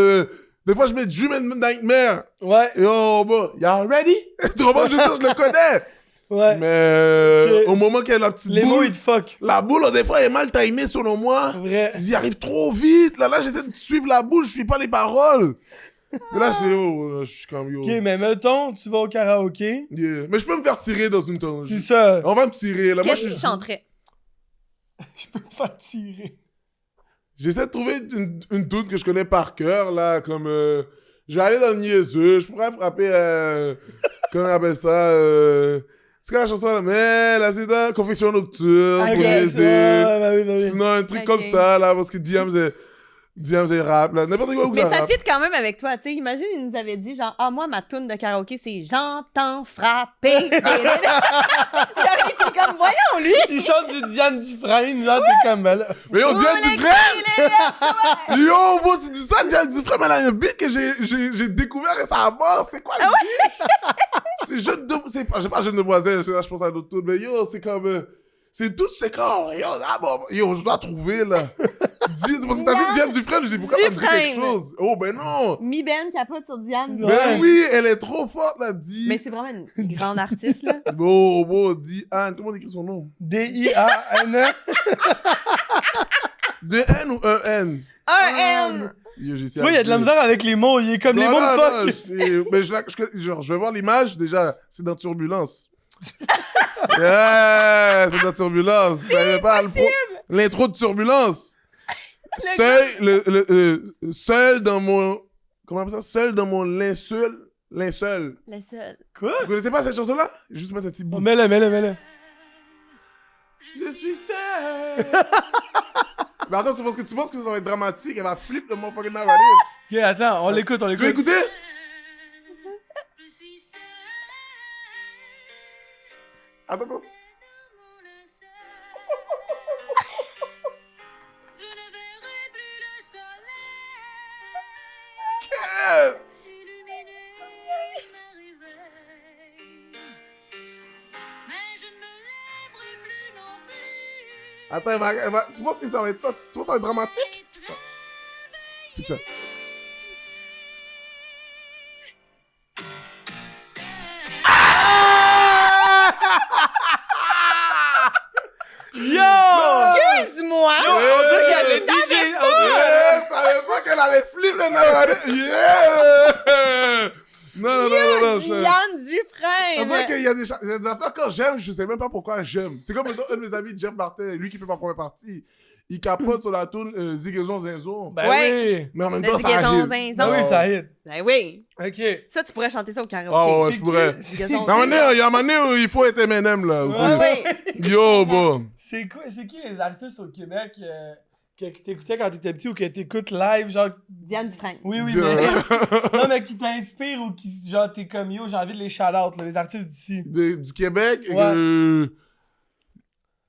des fois, je mets Dream and Nightmare. Ouais. Et oh, bon, y'all ready? Tu comprends? Je veux dire, je le connais. Ouais. Mais Ok. au moment qu'il y a la petite Les mots, boule, ils te fuck. la boule, des fois, elle est mal timée selon moi. Vrai. Ils y arrivent trop vite. Là, j'essaie de suivre la boule, je suis pas les paroles. Mais là, c'est je suis comme yo. Ok, mais mettons, tu vas au karaoké. Yeah. Mais je peux me faire tirer dans une tonne. C'est ça. On va me tirer. Là, moi, Qu'est-ce que tu chanterais? Je peux me faire tirer. j'essaie de trouver une tune que je connais par cœur, là, comme... je vais aller dans le niaiseux, je pourrais frapper... comment on appelle ça c'est quoi la chanson, là? Mais là, c'est dans Confection Nocturne, Ok, pour ça, niaiser. bah oui. Sinon, un truc Ok. comme ça, là, parce que Diams, c'est rap, là. N'importe quoi où Mais ça ça rappe. fit quand même avec toi, tu sais. Imagine, il nous avait dit, genre, ah, moi, ma toune de karaoké, c'est J'entends frapper. J'avais été comme, voyons, lui. Il chante du Diane Dufresne, genre, t'es comme, ben là. Mais yo, Diane Ouh, Dufresne! Yo, bon, tu dis ça, Diane Dufresne, elle a un beat que j'ai découvert et ça a mort. C'est quoi le beat? C'est jeune de... J'ai pas jeune demoiselle, je pense à d'autres tours, mais yo, c'est comme... c'est tout, c'est comme... Yo, ah bon, yo, je dois trouver, là. Parce que t'as dit Diane Dufresne, je dis, pourquoi ça me dit quelque Dufresne. chose? Oh, ben non! Mi Ben capote sur Diane. Ouais. Ben oui, elle est trop forte, là, dit. Mais c'est vraiment une grande artiste, là. Bon, dit Anne, tout le monde écrit son nom. D-I-A-N-E. De N ou un N? Un M. Yo, j'ai Tu vois, il y a de la misère avec les mots. Il est comme les Non, mots non, de non, fuck. mais je vais voir l'image, déjà, c'est dans Turbulence. Yeah, c'est dans Turbulence. Vous savez pas l'intro de Turbulence. Seul dans mon... Comment on appelle ça? Seul dans mon linceul. La seule. Quoi? Vous connaissez pas cette chanson-là? Juste mettre un petit bout. Oh, mets-le. Je suis seul. Mais attends, c'est parce que tu penses que ça va être dramatique. Elle va flipper le mot fucking narrative. Ok, attends, on l'écoute. Tu veux écouter? Attends. Attends, tu penses que ça va être ça? Tu penses que ça va être dramatique? Ça. C'est ça. Yo! Excuse-moi! Yo, on dirait qu'il y a le DJ. qu'elle allait flipper le Yeah! Non. Yann Dufresne! On dirait qu'il y a des affaires quand j'aime, je sais même pas pourquoi j'aime. C'est comme un de mes amis, Jeff Martin, lui qui fait ma première partie. Il capote sur la toune Zigazon Zinzon. Ben Ouais. oui. Mais en même Le temps, ça Zigazon arrive. Zinzon. Ben oui, ça hit. Ben oui. OK. Ça, tu pourrais chanter ça au karaoké. Ah ouais, C'est je pourrais. qui? Zigazon Mais à un moment Zinzon. donné, il y a un moment donné où il faut être M&M là aussi. Ouais. Yo, bon. C'est qui les artistes au Québec que t'écoutais quand t'étais petit ou que t'écoutes live, genre... Diane Dufresne. Oui, Dieu. mais... non, mais qui t'inspirent ou qui, genre, t'es comme yo, j'ai envie de les shout-out, là, les artistes d'ici. Du Québec, Ouais.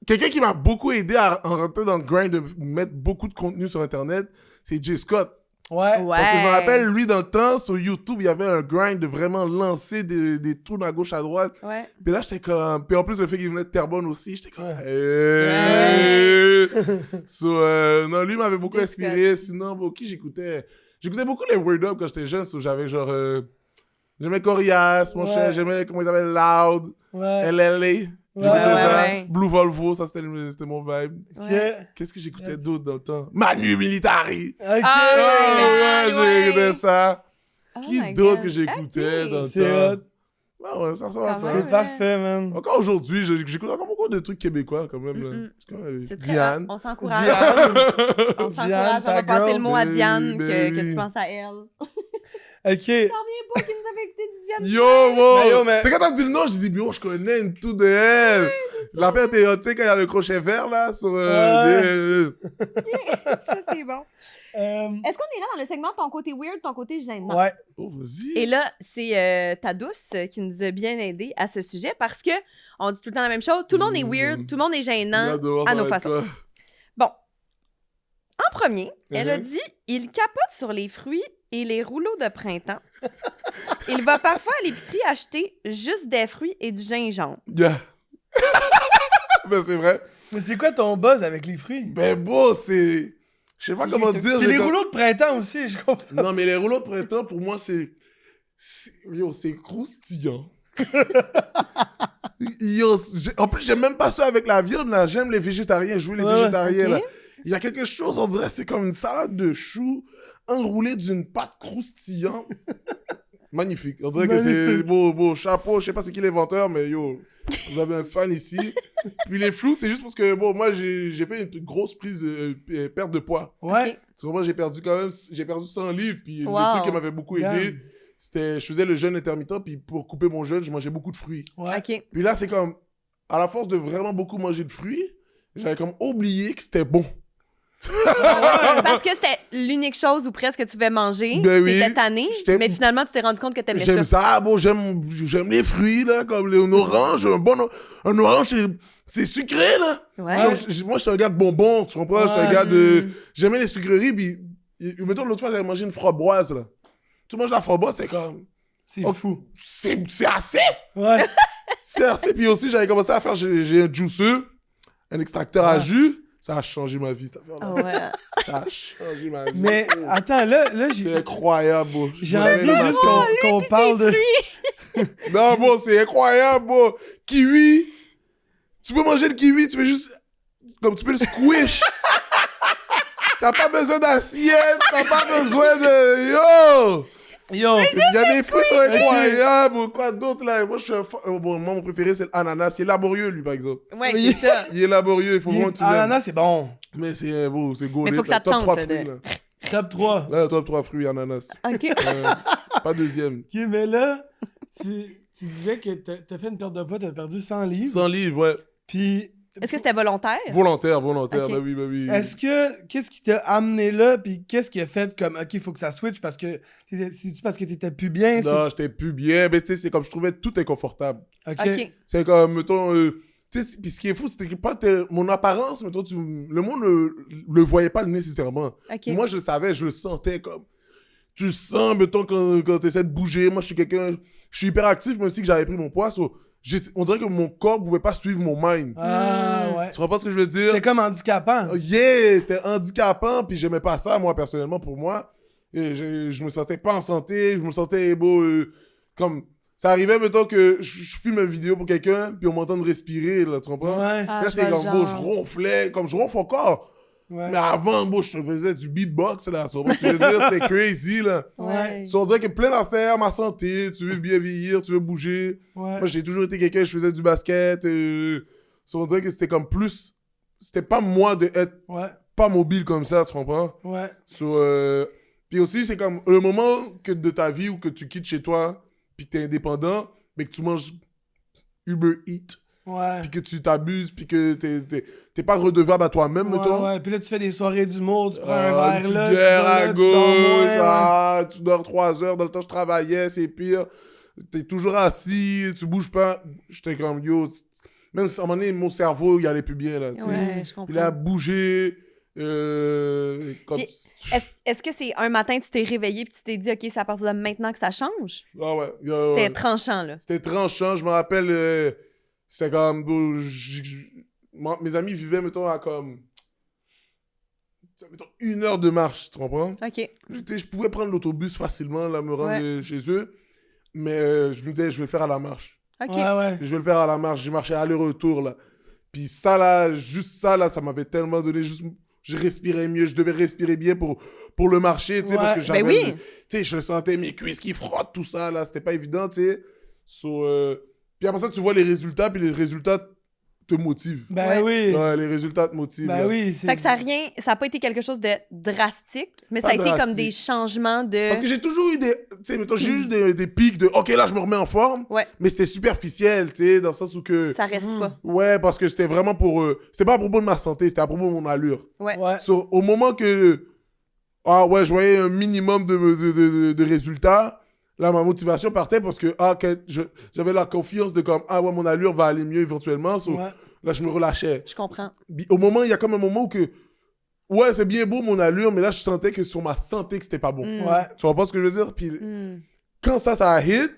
quelqu'un qui m'a beaucoup aidé à rentrer dans le grind de mettre beaucoup de contenu sur Internet, c'est Jay Scott. Ouais. Ouais. Parce que je me rappelle, lui, dans le temps, sur YouTube, il y avait un grind de vraiment lancer des tours à gauche, à droite. Ouais. Puis là, j'étais comme... Puis en plus, le fait qu'il venait de Terrebonne aussi, j'étais comme... Ouais. Non, lui m'avait beaucoup Jay inspiré. Sinon, bon, qui j'écoutais? J'écoutais beaucoup les Word Up quand j'étais jeune. J'avais genre... J'aimais Corias, mon Ouais. cher. J'aimais, comment ils s'appellent, Loud, Ouais. LLA. J'écoutais Ouais, ça. ouais. Blue Volvo, ça c'était mon vibe. Ouais. Qu'est-ce que j'écoutais d'autre dans le temps? Manu Militari. OK. Ah, Ah ouais, j'écoutais ça. Oh Qui my d'autre God. que j'écoutais Ok. dans le C'est temps? hot. Ah ouais, ça ressemble à Quand ça. même. C'est parfait, man. Encore aujourd'hui, j'écoute encore beaucoup de trucs québécois quand même. Là. Mm-mm. C'est quand même- C'est très Diane. On s'encourage. Diane. On Diane, s'encourage. On ta va passer girl. le mot à Ben Diane oui, que ben tu oui. penses à elle. OK. J'en reviens pas qu'il nous avait écouté du Diane. Yo, wow! Mais yo, mais- C'est quand t'as dit le nom, je dis, yo, je connais une tout de elle. L'affaire était hot, tu sais, quand il y a le crochet vert, là, sur... Ça, c'est bon. Euh, Est-ce qu'on irait dans le segment ton côté weird, ton côté gênant? ouais. Oh, vas-y. Et là, c'est ta douce qui nous a bien aidé à ce sujet parce que on dit tout le temps la même chose. Tout le monde est weird, tout le monde est gênant à nos façons. Bon. En premier, elle a dit il capote sur les fruits et les rouleaux de printemps. Il va parfois à l'épicerie acheter juste des fruits et du gingembre. Yeah. Ben, c'est vrai. Mais c'est quoi ton buzz avec les fruits? Ben, bon, c'est... Je sais pas comment dire. Puis les rouleaux de printemps aussi, je comprends. Non, mais les rouleaux de printemps, pour moi, Yo, c'est croustillant. Yo, en plus, j'aime même pas ça avec la viande, là. J'aime les végétariens, je veux les Ouais, végétariens, ok. là. Il y a quelque chose, on dirait, c'est comme une salade de choux enroulée d'une pâte croustillante. Magnifique. On dirait que c'est beau chapeau. Je sais pas c'est qui l'inventeur, mais yo, vous avez un fan ici. Puis les flous, c'est juste parce que, bon, moi, j'ai fait une grosse prise, perte de poids. Ouais. Ok. Tu comprends, j'ai perdu 100 livres, puis Wow. le truc qui m'avait beaucoup aidé, Damn. c'était, je faisais le jeûne intermittent, puis pour couper mon jeûne, je mangeais beaucoup de fruits. Ouais. OK. Puis là, c'est comme, à la force de vraiment beaucoup manger de fruits, j'avais comme oublié que c'était bon. Parce que c'était l'unique chose ou presque que tu devais manger. Ben oui. T'étais tanné, mais finalement, tu t'es rendu compte que t'aimais J'aime ça. ça, bon, j'aime les fruits, là, comme un orange, un orange, c'est sucré, là. Ouais. Comme, moi, j'étais un gars de bonbons, tu comprends? J'étais un gars de... J'aimais les sucreries, puis... Mettons, l'autre fois, j'avais mangé une framboise, là. Tu manges la framboise, c'était comme... C'est Oh, fou. C'est assez! Ouais. C'est assez. Puis aussi, j'avais commencé à faire... J'ai un juiceux, un extracteur à jus. Ça a changé ma vie, cette affaire-là. Ah ouais. Ça a changé ma vie. Mais attends, là C'est j'ai incroyable, bro. j'ai envie juste qu'on parle de... Non, bon, c'est incroyable, bon. Kiwi. Tu peux manger le kiwi, tu peux juste... Comme tu peux le squish. T'as pas besoin d'assiette, t'as pas besoin de... Yo! Yo, Il y a des fruits qui sont incroyables ou quoi d'autre, là. Moi, je suis un bon, moi, mon préféré, c'est l'ananas. Il est laborieux, lui, par exemple. Ouais, Oui. c'est ça. Il est laborieux, il faut vraiment que tu l'aimes. ananas, c'est bon. Mais c'est beau, c'est gaulé. Mais faut que ça Top tente, 3 là, fruits, de- là. Top 3. Là, top 3 fruits, ananas. OK. Pas deuxième. OK, mais là, tu disais que t'as fait une perte de poids, t'as perdu 100 livres. 100 livres, ouais. Puis, Est-ce que c'était volontaire? Volontaire, Ok. bah oui, bah oui. qu'est-ce qui t'a amené là, puis qu'est-ce qui a fait comme, OK, il faut que ça switch parce que, c'est-tu parce que t'étais plus bien? Non, j'étais plus bien, mais tu sais, c'est comme je trouvais tout inconfortable. OK. OK. C'est comme, mettons, tu sais, puis ce qui est fou, c'était que pas mon apparence, mettons, le monde le voyait pas nécessairement. OK. Moi, je le savais, je le sentais comme. Tu le sens, mettons, quand tu essaies de bouger. Moi, je suis quelqu'un. Je suis hyper actif, même si que j'avais pris mon poids. On dirait que mon corps pouvait pas suivre mon mind. Ah, ouais. Tu comprends pas ce que je veux dire? C'était comme handicapant. Oh, yeah! C'était handicapant, puis j'aimais pas ça, moi, personnellement, pour moi. Et je me sentais pas en santé, je me sentais beau. Comme. Ça arrivait, mettons, que je filme une vidéo pour quelqu'un, puis on m'entend respirer, là, tu comprends? Ouais. Ah, Là, je c'était vois comme le beau, genre. je ronflais, comme je ronfle encore. Ouais. Mais avant, moi, je te faisais du beatbox, là. Ça, parce que je veux dire, c'était crazy, là. Ouais. Ça, on dirait qu'il y a plein d'affaires, ma santé, tu veux bien vieillir, tu veux bouger. Ouais. Moi, j'ai toujours été quelqu'un, je faisais du basket. Ça, on dirait que c'était comme plus... C'était pas moi de être Ouais. pas mobile comme ça, tu comprends? Ouais. Puis aussi, c'est comme le moment que de ta vie où que tu quittes chez toi, puis que t'es indépendant, mais que tu manges Uber Eats, Ouais. puis que tu t'abuses, puis que t'es pas redevable à toi-même, mettons. Ouais. Puis là, tu fais des soirées d'humour, tu prends Une un verre petite là, bière tu vas à là, tu dors moins, gauche, tu dors 3 heures, dans le temps je travaillais, c'est pire. T'es toujours assis, tu bouges pas. J'étais comme, yo, même si à un moment donné, mon cerveau, il allait plus bien, là, tu sais. Ouais, je comprends. Il a bougé, comme... Puis, est-ce que c'est un matin, tu t'es réveillé puis tu t'es dit, OK, c'est à partir de maintenant que ça change? Ah ouais. C'était tranchant, là. C'était tranchant, je me rappelle, c'est comme... mes amis vivaient, mettons, à comme... Mettons, 1 heure de marche, tu comprends? OK. Je pouvais prendre l'autobus facilement, là, me rendre chez eux, mais je me disais, je vais le faire à la marche. OK. Ouais. Je vais le faire à la marche. J'ai marché aller-retour, là. Puis ça, là, juste ça, là, ça m'avait tellement donné. Juste, je respirais mieux. Je devais respirer bien pour le marcher, tu sais, parce que j'avais... Ben oui. Tu sais, je sentais mes cuisses qui frottent, tout ça, là. C'était pas évident, tu sais. Puis après ça, tu vois les résultats, puis les résultats te motivent. Ben oui. Ouais, les résultats te motivent. Ben là. oui. Fait que ça a pas été quelque chose de drastique, mais Pas ça a été comme drastique. des changements de... Parce que j'ai toujours eu des... Tu sais, mettons, j'ai eu des pics de... OK, là, je me remets en forme. Ouais. Mais c'était superficiel, tu sais, dans le sens où que... Ça reste pas. Ouais, parce que c'était vraiment pour... c'était pas à propos de ma santé, c'était à propos de mon allure. Ouais. Ouais. So, au moment que... Ah ouais, je voyais un minimum de résultats, là, ma motivation partait parce que j'avais la confiance de comme... Ah ouais, mon allure va aller mieux éventuellement. So, Ouais. là, je me relâchais. Je comprends. Il y a comme un moment où que... Ouais, c'est bien beau mon allure, mais là, je sentais que sur ma santé, que c'était pas bon. Ouais. Tu vois pas ce que je veux dire? Puis Mm. quand ça a hit,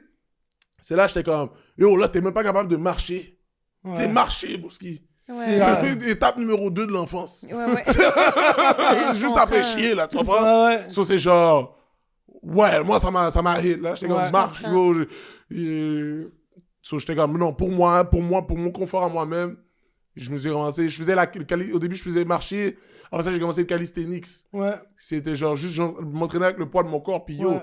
c'est là que j'étais comme... Yo, là, t'es même pas capable de marcher. Ouais. T'es marché, Bouski. C'est Ouais. Étape numéro 2 de l'enfance. Ouais. Juste après chier, là, tu comprends? Ouais. So, c'est genre... Ouais, moi, ça m'a hit, là. J'étais comme, Ouais. je marche, yo. So, j'étais comme, non, pour mon confort à moi-même, je me suis ramassé... Je faisais au début, je faisais marcher. Après ça, j'ai commencé le calisthenics. Ouais. C'était genre, juste m'entraîner avec le poids de mon corps, puis yo... Ouais.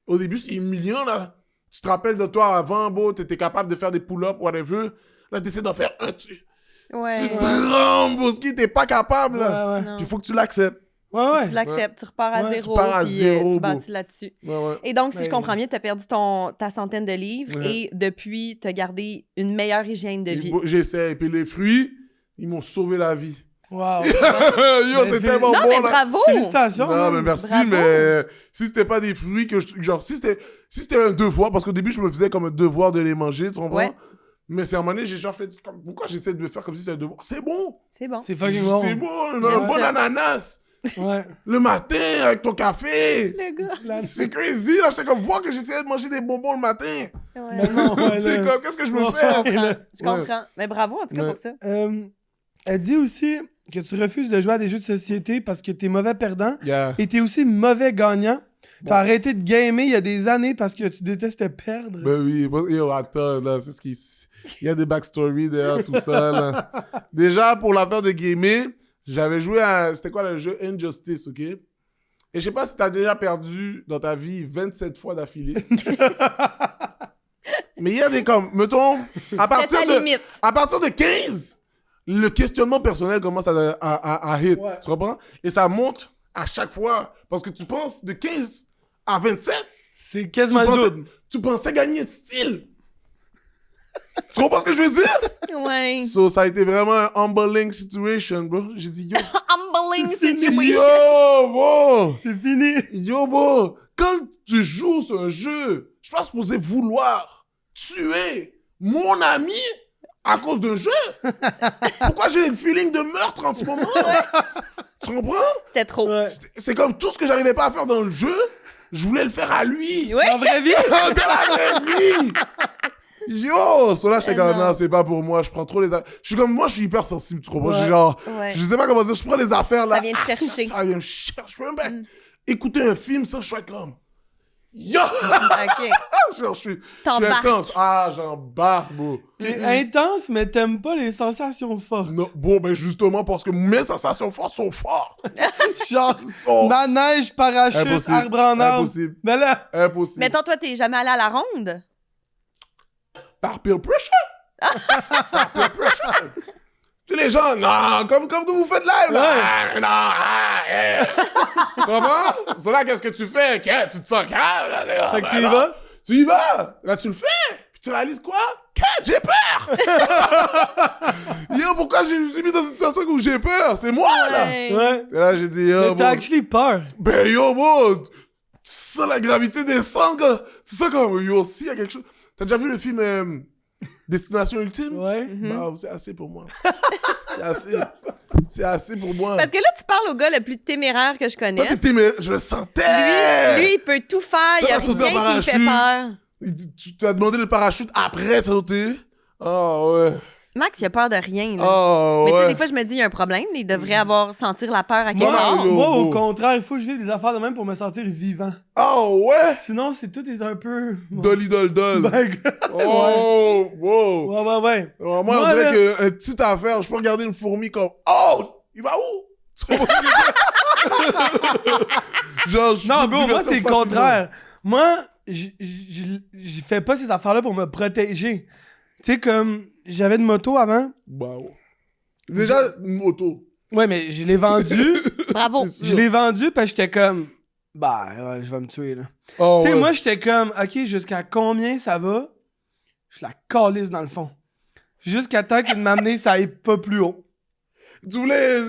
Au début, c'est humiliant, là. Tu te rappelles de toi avant, beau, t'étais capable de faire des pull-ups, whatever. Là, t'essaies d'en faire un, tu Ouais. trembles, Bouski, t'es pas capable, là. Ouais. Non. Puis il faut que tu l'acceptes. Ouais. Tu l'acceptes, tu repars à Ouais, zéro, tu pars à puis zéro, tu beau. bâtis là-dessus. Ouais. Et donc, si je Ouais. comprends bien, tu as perdu ta centaine de livres Ouais. et depuis, tu as gardé une meilleure hygiène de vie. J'essaie. Et puis les fruits, ils m'ont sauvé la vie. Wow. Yo, c'est Mais tellement Non, bon, mais là. bravo! Félicitations. Non, man. mais merci, Bravo. mais si c'était pas des fruits que genre, si c'était un devoir, parce qu'au début, je me faisais comme un devoir de les manger, tu comprends? Ouais. Mais c'est à un moment donné, j'ai genre fait, pourquoi j'essaie de me faire comme si c'était un devoir? C'est bon! C'est bon. C'est fucking bon. C'est bon, un J'aime bon ça. ananas! Ouais. Le matin, avec ton café! Le gars. C'est crazy, là, j'étais comme, voir que j'essayais de manger des bonbons le matin! Ouais. Non, ouais, C'est là. comme, qu'est-ce que je me Ouais. fais? Je comprends. Mais bravo, en tout cas, Ouais. pour ça. Elle dit aussi que tu refuses de jouer à des jeux de société parce que t'es mauvais perdant Yeah. et t'es aussi mauvais gagnant. Bon. T'as arrêté de gamer il y a des années parce que tu détestais perdre. Ben oui, yo, attends, là, c'est ce qui... Il y a des backstories derrière tout ça, là. Déjà, pour l'affaire de gamer, j'avais joué à... C'était quoi le jeu? Injustice, OK? Et je sais pas si t'as déjà perdu dans ta vie 27 fois d'affilée. Mais il y a des comme... Mettons, à partir ta de... limite. À partir de 15, le questionnement personnel commence à hit. Ouais. Tu comprends? Et ça monte à chaque fois. Parce que tu penses de 15 à 27... C'est Tu quasiment le double. pensais gagner de style. Tu comprends ce que je veux dire? Ouais. So, ça a été vraiment un humbling situation, bro. J'ai dit, yo, Humbling C'est fini. situation. yo, bro. C'est fini. Yo, bro. Quand tu joues sur un jeu, je suis pas supposé vouloir tuer mon ami à cause d'un jeu. Pourquoi j'ai le feeling de meurtre en ce moment? Tu comprends? C'était trop. Ouais. C'est comme tout ce que j'arrivais pas à faire dans le jeu, je voulais le faire à lui. Ouais. En vraie vie? Dans la vraie vie! Yo! So là, j'étais comme, non. non, c'est pas pour moi, je prends trop les affaires. Je suis comme, moi, je suis hyper sensible, tu comprends? Ouais. Je suis genre, Ouais. je sais pas comment dire, je prends les affaires là. Ça vient te chercher. Ça vient me chercher. Je peux même pas écouter un film sans que je sois comme, yo! OK. Genre, je suis T'embarques. intense. Ah, j'embarque, bro. T'es intense, mais t'aimes pas les sensations fortes. Non, bon, ben justement, parce que mes sensations fortes sont fortes. Genre, Ils sont manège, parachute, Impossible. arbre en arbre. Impossible. Mais là, Impossible. Mettons, toi, t'es jamais allé à la ronde? Par peer pressure. Par peer pressure. Puis les gens, non, comme que vous faites live, là. Ah, non, Tu comprends? C'est là, qu'est-ce que tu fais? Tu te sens calme, là. fait que tu y vas? Tu y vas. Là, tu le fais. Puis tu réalises quoi? J'ai peur. Yo, pourquoi je me suis mis dans une situation où j'ai peur? C'est moi, là. Ouais. Et là, j'ai dit, yo, Mais t'as bon. actually peur. Ben yo, bro, tu sens la gravité descendre, gars. Tu sens comme, yo, s'il y a quelque chose. T'as déjà vu le film Destination Ultime? Ouais. Bah, c'est assez pour moi. C'est assez pour moi. Parce que là, tu parles au gars le plus téméraire que je Toi, connaisse. t'étais, mais je le sentais. Lui, il peut tout faire. Il y a Toi, t'as sauté en rien qui lui fait parachute. peur. Tu t'as demandé le parachute après de sauter. Ah ouais. Max, il a peur de rien. Là. Ah Mais tu sais, ouais. des fois, je me dis, il y a un problème. Il devrait avoir sentir la peur à quelque Moi, part. yo, moi, au bro. contraire, il faut que je vive des affaires de même pour me sentir vivant. Ah ouais. Sinon, c'est tout est un peu... Dolly Dol Dol. Ben, Oh, wow. ouais, ouais. Moi, on Moi, dirait là- qu'une petite affaire, je peux regarder une fourmi comme oh, il va où? Tu comprends ce que je veux dire? Genre, je Non, peux bro, me moi, divertir c'est le facilement. contraire. Moi, je fais pas ces affaires-là pour me protéger. Tu sais, comme, j'avais une moto avant. Wow. Déjà, une moto. Ouais, mais je l'ai vendue. Bravo. C'est sûr. Je l'ai vendue parce que j'étais comme, bah, ouais, je vais me tuer, là. Oh, Tu sais, ouais. moi, j'étais comme, OK, jusqu'à combien ça va? Je la calisse dans le fond. Jusqu'à temps qu'il m'amener, ça aille pas plus haut. Tu voulais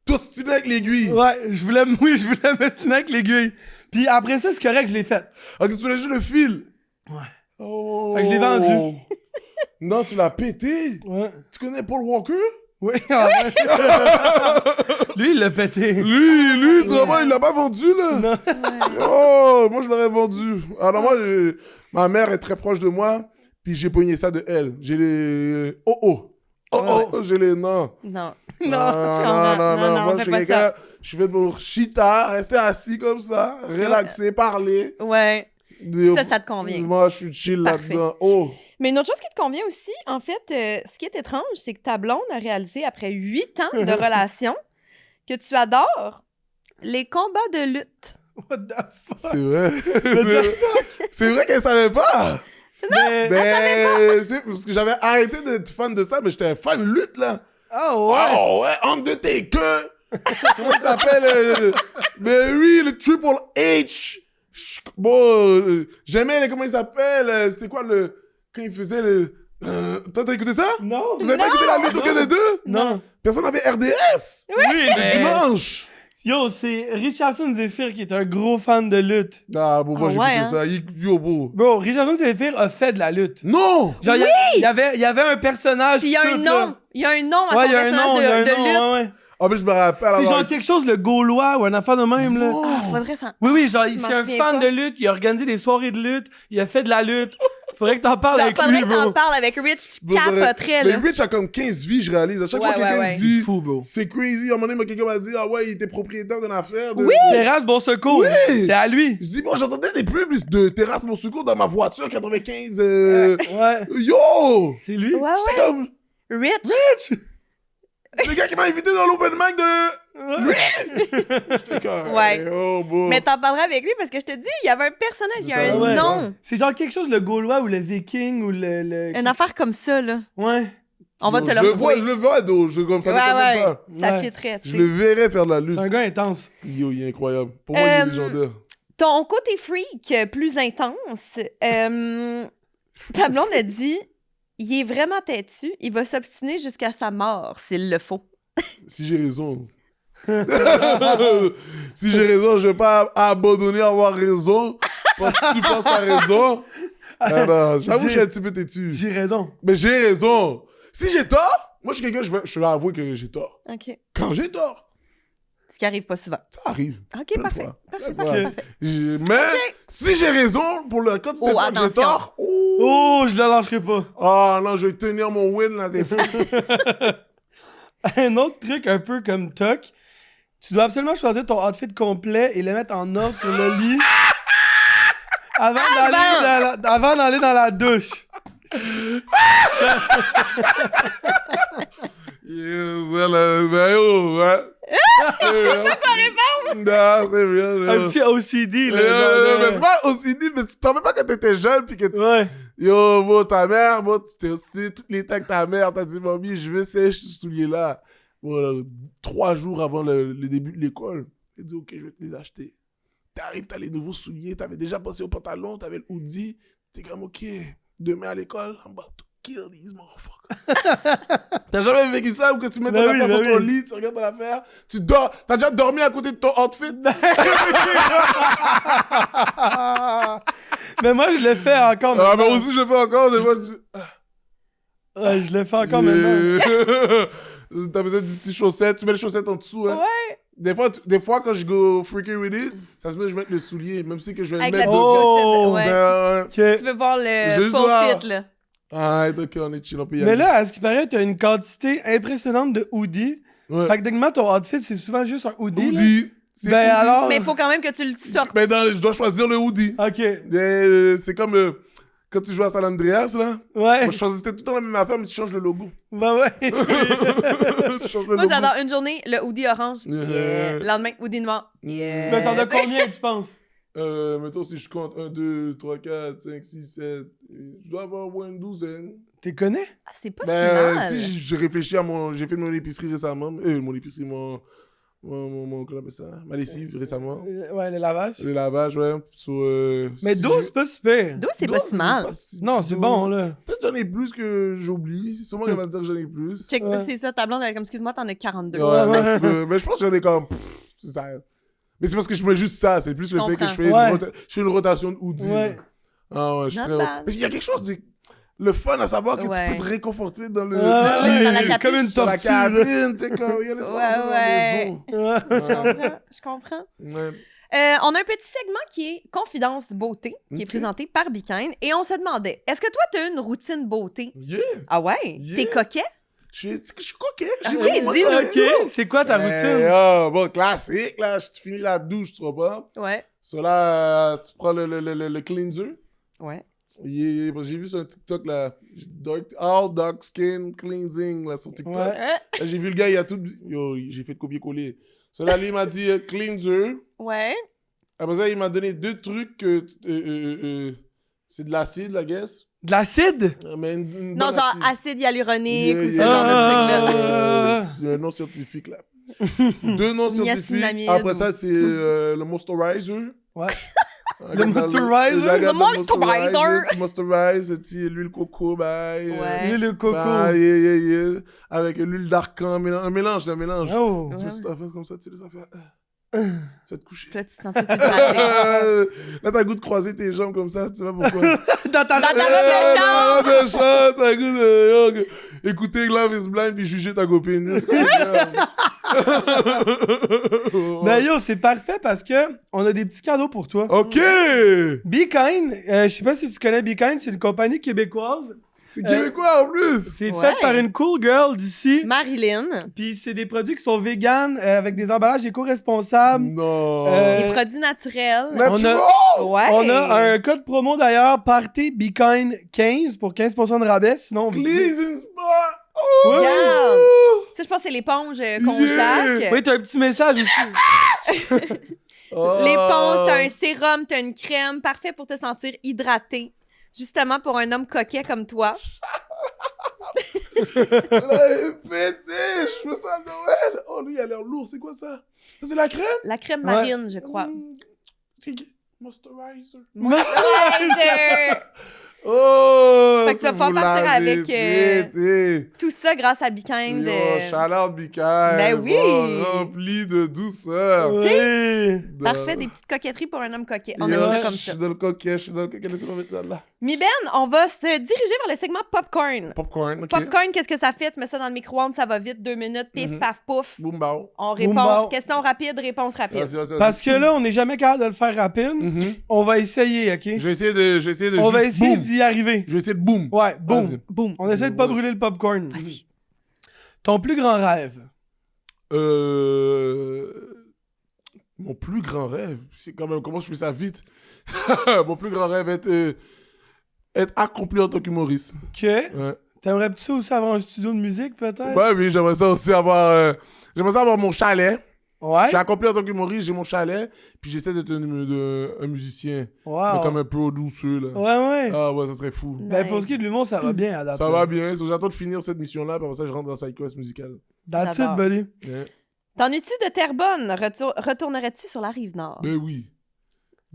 t'ostiner avec l'aiguille. Ouais, je voulais me tenir avec l'aiguille. Puis après ça, c'est correct, je l'ai fait. Ok, tu voulais juste le fil. Ouais. Oh. Fait que je l'ai vendu. Non, tu l'as pété. Ouais. Tu connais Paul Walker? Oui, ah ouais. Lui, il l'a pété. Lui, tu vois, il l'a pas vendu, là. Non. Oh, moi, je l'aurais vendu. Alors, moi, ma mère est très proche de moi, puis j'ai pogné ça de elle. J'ai les... j'ai les... Non. Non. Non, je comprends. Non, Moi, on je fait suis pas quelqu'un... Je suis fait pour chita, rester assis comme ça, relaxer, parler. Ouais. Ça te convient. Moi, je suis chill Parfait. là-dedans. Oh. Mais une autre chose qui te convient aussi, en fait, ce qui est étrange, c'est que ta blonde a réalisé après 8 ans de relation que tu adores les combats de lutte. What the fuck? C'est vrai. C'est vrai qu'elle savait pas. Mais... C'est parce que j'avais arrêté d'être fan de ça, mais j'étais fan de lutte, là. Oh ouais. Oh, ouais, Undertaker. Comment il s'appelle? Mais oui, le Triple H. Bon, j'aimais, comment il s'appelle? C'était quoi le... Quand il faisait le... Toi, t'as écouté ça? Non. Vous avez pas écouté la lutte au Canada 2? Non. Personne n'avait RDS. Oui, mais... Dimanche. Yo, c'est Richardson Zephyr qui est un gros fan de lutte. Ah, bon, moi, Ah j'ai ouais, écouté hein? ça. Yo, beau. Bro, Richardson Zephyr a fait de la lutte. Non! Genre, il y avait un personnage. Puis il y a un tout, nom. là. Il y a un nom à Ouais, son il y a un personnage nom, il y a un de nom, lutte. ouais, ouais. Ah, mais je me rappelle. C'est alors- genre quelque chose de gaulois ou un affaire de même, là. Ah, faudrait s'en... Oui, oui, genre, Je m'en c'est un souviens fan pas. de lutte, il a organisé des soirées de lutte, il a fait de la lutte. Faudrait que t'en parles Genre, avec faudrait lui, que t'en bro. parles avec Rich, tu Bon, capoterais, mais là. Rich a comme 15 vies, je réalise. À chaque Ouais, fois que quelqu'un ouais, me ouais. dit, Fou, bro. c'est crazy. À un moment donné, quelqu'un m'a dit, ah ouais, il était propriétaire d'une affaire. De... Oui! Terrasse Bon Secours. Oui! C'est à lui. Je dis, bon, j'entendais des pubs de Terrasse Mon Secours dans ma voiture 95. Ouais. Yo! C'est lui. Ouais, J'étais ouais. comme, Rich. le gars qui m'a invité dans l'open mic de... Lui! J'étais comme, Ouais. oh, bon. Mais t'en parleras avec lui parce que je te dis, il y avait un personnage, il y a Ça un va, ouais. nom. C'est genre quelque chose le gaulois ou le viking ou le... Une affaire comme ça, là. Ouais. On va Yo, te je le le vois, retrouver. je le vois, donc, comme ça Ouais, m'étonne même ouais. pas. Ça Ouais. fitterait, tu Je sais. le verrais faire de la lutte. C'est un gars intense. Yo, il est incroyable. Pour moi, il est légendaire. Ton côté freak plus intense, ta blonde a dit, il est vraiment têtu, il va s'obstiner jusqu'à sa mort s'il le faut. Si j'ai raison. Si j'ai raison, je vais pas abandonner à avoir raison parce que tu penses que t'as raison. Alors, j'avoue que je suis un petit peu têtu. J'ai raison. Mais j'ai raison. Si j'ai tort, moi je suis quelqu'un, je vais avouer que j'ai tort. OK. Quand j'ai tort, Ce qui arrive pas souvent. ça arrive. OK, Plein de parfait. fois. Parfait, Plein de parfait, fois. parfait. Mais si j'ai raison, pour le cas de Oh, Stéphane, j'ai attention. tort. Oh, je la lâcherai pas. Ah non, je vais tenir mon win là, t'es fou. Un autre truc un peu comme Tuck, tu dois absolument choisir ton outfit complet et le mettre en ordre sur le lit. Avant d'aller dans la douche. C'est pas quoi répondre! Non, c'est bien. Un petit OCD, là. Mais c'est pas OCD, mais tu t'en rappelles pas quand t'étais jeune pis que tu... Ouais. Yo, bon, ta mère, bon, tu t'es aussi toutes les temps avec ta mère, t'as dit, mamie, je veux sécher ce soulier-là. Bon, 3 jours avant le début de l'école, elle dit, ok, je vais te les acheter. T'arrives, t'as les nouveaux souliers, t'avais déjà passé au pantalon, t'avais le hoodie, t'es comme, ok, demain à l'école, I'm about to kill these motherfuckers. T'as jamais vécu ça où que tu mets ton affaire sur ton lit, tu regardes ton affaire, tu dors, t'as déjà dormi à côté de ton outfit? Mais moi, je le fais encore maintenant. Ah, mais aussi, je le fais encore, des fois, Ouais, je le fais encore maintenant. T'as besoin d'une petite chaussette, tu mets les chaussettes en dessous, hein? Ouais. Des fois, quand je go freaking with it, ça se met, je mets le soulier, même si que je vais Avec le la mettre petite dedans. chaussette, ouais. Ok. Tu veux voir le Juste full voir. fit, là. Ah, ok, on est chill, on peut y Mais aller. là, à ce qui paraît, t'as une quantité impressionnante de hoodies. Ouais. Fait que techniquement, ton outfit, c'est souvent juste un hoodie. là. Hoodie. C'est Ben hoodie. alors. Mais il faut quand même que tu le sortes. Mais je dois choisir le hoodie. Ok. C'est comme quand tu joues à San Andreas, là. Ouais. Moi, je choisissais tout le temps la même affaire, mais tu changes le logo. Bah ouais. Tu changes le Moi, logo. j'adore une journée, le hoodie orange. Yeah. Le lendemain, hoodie noir. Yeah. Mais t'en as combien, tu penses? Mettons, si je compte 1, 2, 3, 4, 5, 6, 7, je dois avoir au moins une douzaine. T'es connais? Ah, c'est pas Ben, si mal. si j'ai réfléchi à mon... J'ai fait mon épicerie récemment. Mon épicerie, mon comment on appelle ça? Ma lessive récemment. Ouais, le lavage. Le lavage, ouais. Mais 12, c'est pas super. 12, c'est pas si mal. Non, c'est bon, là. Peut-être j'en ai plus que j'oublie. Sûrement qu'elle va dire que j'en ai plus. Check, Ouais. c'est ça, ta blonde, elle est comme, excuse-moi, t'en as 42. Ouais, un petit peu. Mais je pense que j'en ai comme... c'est ça. Mais c'est parce que je mets juste ça. C'est plus le fait que je fais, Ouais. je fais une rotation de hoodie. Ouais. Ah ouais, je suis Not très... bad. Mais il y a quelque chose de... Le fun à savoir que Ouais. tu peux te réconforter dans le... Ouais, dans la capuche. comme une Dans la tortue. là. cabine, t'es comme... Il y a l'espoir dans la maison. Ouais. Je comprends. Ouais. On a un petit segment qui est Confidence beauté, qui est Ok. présenté par Bikine. Et on se demandait, est-ce que toi, t'as une routine beauté? Yeah. Ah ouais? Yeah. T'es coquet? Je suis coquet. Ok, vraiment dis-nous coquet. Ok, c'est quoi ta routine? Bon, classique, là. Tu finis la douche, tu vois pas. Ouais. So là, tu prends le cleanser. Ouais. J'ai vu sur TikTok, là, all dark skin cleansing, là, sur TikTok. Ouais. Là, j'ai vu le gars, il a tout... Yo, j'ai fait copier-coller. So là, lui, il m'a dit cleanser. Ouais. Après ça, il m'a donné 2 trucs que... c'est de l'acide, la guess. De l'acide? Mais une Non, bonne genre acide. acide hyaluronique Yeah, ou ce yeah. genre de truc-là. C'est un nom scientifique, là. 2 noms scientifiques. Niacinamide Après ou- ça, c'est le moisturizer. Ouais. Le moisturizer? Le moisturizer. Tu moisturises, tu l'huile coco, bye. Ouais. L'huile de coco. Bye, yeah. Avec l'huile d'arcan, un mélange. Oh. Tu mets sur ta face comme ça, tu sais, les affaires. Tu vas te coucher. Puis là, tu te sens tout hydraté. Là, t'as le goût de croiser tes jambes comme ça, tu sais pas pourquoi. Dans ta Dans ta robe de chambre. Dans ta chambre, t'as le goût de écouter Love is Blind puis juger ta copine. C'est Ben yo, c'est parfait parce que on a des petits cadeaux pour toi. Ok! Be Kind, je sais pas si tu connais Be Kind, c'est une compagnie québécoise. C'est québécois en plus! C'est Ouais. fait par une cool girl d'ici. Marilyn. Puis c'est des produits qui sont vegan avec des emballages éco-responsables. Non! Des produits naturels. Natural! Ouais. On a un code promo d'ailleurs, Party Be Kind 15 pour 15% de rabais. Sinon, vous pouvez- Please in spot! Ouais. Regarde. Ça, je pense que c'est l'éponge qu'on Yeah. jaque. Oui, t'as un petit message aussi. Oh. L'éponge, t'as un sérum, t'as une crème, parfait pour te sentir hydraté. Justement pour un homme coquet comme toi. Elle est pétée! Je veux ça à Noël! Oh, lui, il a l'air lourd. C'est quoi ça? Ça, c'est la crème? La crème marine, je crois. C'est moisturizer. Moisturizer! Oh! Fait que tu vas pouvoir vous partir l'avez avec, pété. Tout ça grâce à Bikine. Yo, shout-out Bikine. Ben oui. Rempli de douceur. Oui. Parfait, des petites coquetteries pour un homme coquet. On Yo, aime ça comme Je ça. suis dans le coquet, laissez-moi mettre là. Mi Ben, on va se diriger vers le segment popcorn. Popcorn, ok. Popcorn, qu'est-ce que ça fait? Tu mets ça dans le micro-ondes, ça va vite, 2 minutes, pif, Mhm. paf, pouf. Boom, bao. On répond. bao. Question rapide, réponse rapide. Vas-y. Parce que là, on n'est jamais capable de le faire rapide. Mhm. On va essayer, OK? Je vais essayer de On va juste essayer boom. d'y arriver. Je vais essayer de boom. Ouais, boum. Vas-y. Boum. On essaie de pas Ouais. brûler le popcorn. Vas-y. Ton plus grand rêve? Mon plus grand rêve, c'est quand même comment je fais ça vite. Mon plus grand rêve est être accompli en tant qu'humoriste. OK. Ouais. T'aimerais-tu aussi avoir un studio de musique, peut-être? Ouais, oui, j'aimerais ça aussi avoir... j'aimerais ça avoir mon chalet. Ouais. Je suis accompli en tant qu'humoriste, j'ai mon chalet, puis j'essaie d'être un musicien. Wow. Mais comme un producer, là. Ouais. Ah ouais, ça serait fou. Ben, pour ce qui est de l'humour, ça va bien, adapté. Ça va bien. J'attends de finir cette mission-là, puis après ça, je rentre dans Psycho musical. That's it, J'adore. buddy. Yeah. T'ennuies-tu de Terrebonne? Retournerais-tu sur la Rive-Nord? Ben oui.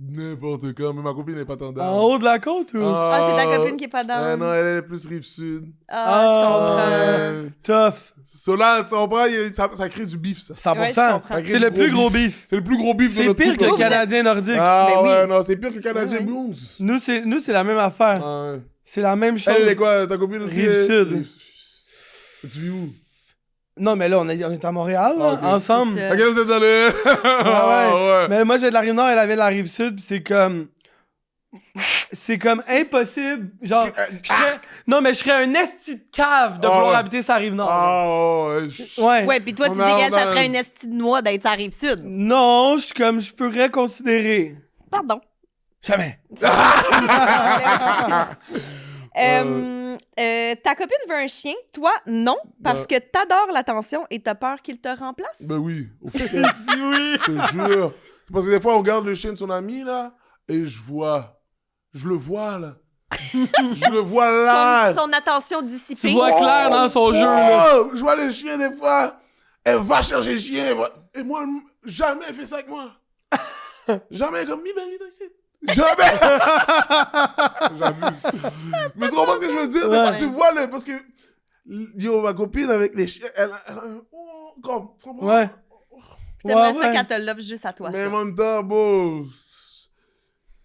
N'importe quand, mais ma copine n'est pas tendance. En haut de la côte ou? Ah, c'est ta copine qui est pas dans. Non, elle est plus Rive-Sud. Je comprends. Tough. Cela, tu comprends, ça crée du bif, ça. 100%. Ouais, je comprends. Ça crée C'est du le plus gros beef. C'est le plus gros bif de C'est notre pire que couple. le Canadien nordique. Ah Ben oui. ouais, non, c'est pire que le Canadien Ouais. Blues. Nous, c'est la même affaire. Ah, ouais. C'est la même chose. Elle est quoi, ta copine aussi? Rive-Sud. Tu vis où? Non, mais là, on est à Montréal, là, Ah, ok. ensemble. C'est ça. Ok, vous êtes dans le... Ouais. Mais moi, je viens de la Rive-Nord, elle avait de la Rive-Sud, puis c'est comme... C'est comme impossible. Genre, non, mais je serais un esti de cave de Ah vouloir ouais. habiter sa Rive-Nord. Ah ouais. Ouais. Ouais, puis toi, tu On dis a- qu'elle, on a- ça ferait une esti de noix d'être sa Rive-Sud. Non, je pourrais considérer. Pardon. Jamais. Ta copine veut un chien, toi, non, parce que t'adores l'attention et t'as peur qu'il te remplace. Ben oui, au fait, je Dis oui. te jure. Parce que des fois, on regarde le chien de son ami, là, et je le vois, là. Je le vois là. Son attention dissipée. Tu vois clair dans son jeu, là. Oh, je vois le chien, des fois. Elle va chercher le chien. Et moi, jamais elle fait ça avec moi. Jamais, comme, mi, ben, viens ici. Jamais. J'abuse. Mais tu comprends ce que je veux dire? Des fois, tu vois, parce que, yo, ma copine avec les chiens, elle a un... Oh, comme, tu comprends? Ouais. T'aimerais Ouais, ça ouais. qu'elle te love juste à toi, Mais ça. en même temps, bon,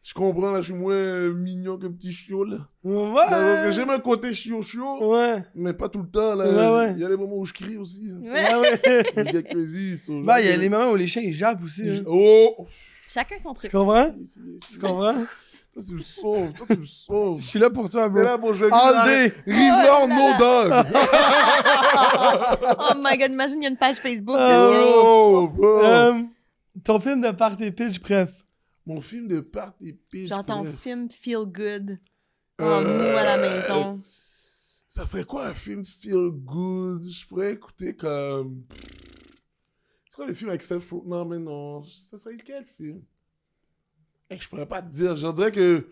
je comprends, là, je suis moins mignon que petit chiot, là. Parce que Ouais. j'aime un côté chiot-chiot, Ouais. mais pas tout le temps, là. Ouais. Il y a des moments où je crie aussi. Ouais. Je get crazy. so, Ben, il y a les moments où les chiens, ils jappent aussi. hein. Oh! Chacun son Tu truc. comprends? Tu Tu comprends? Toi, tu me sauves. Toi, tu me sauves. Je suis là pour toi, bro. T'es là, bon, je vais All venir day. Rive-Nord, Oh là no dog. Oh my god, imagine, il y a une page Facebook. Oh, bro. Ton film de party pitch, bref. Mon film de party pitch. Genre ton bref. film Feel Good. En mou à la maison. Ça serait quoi un film feel good? Je pourrais écouter comme... C'est quoi le film avec Seth Rogen? Non, mais non. Ça serait quel film? Je pourrais pas te dire. Je dirais que...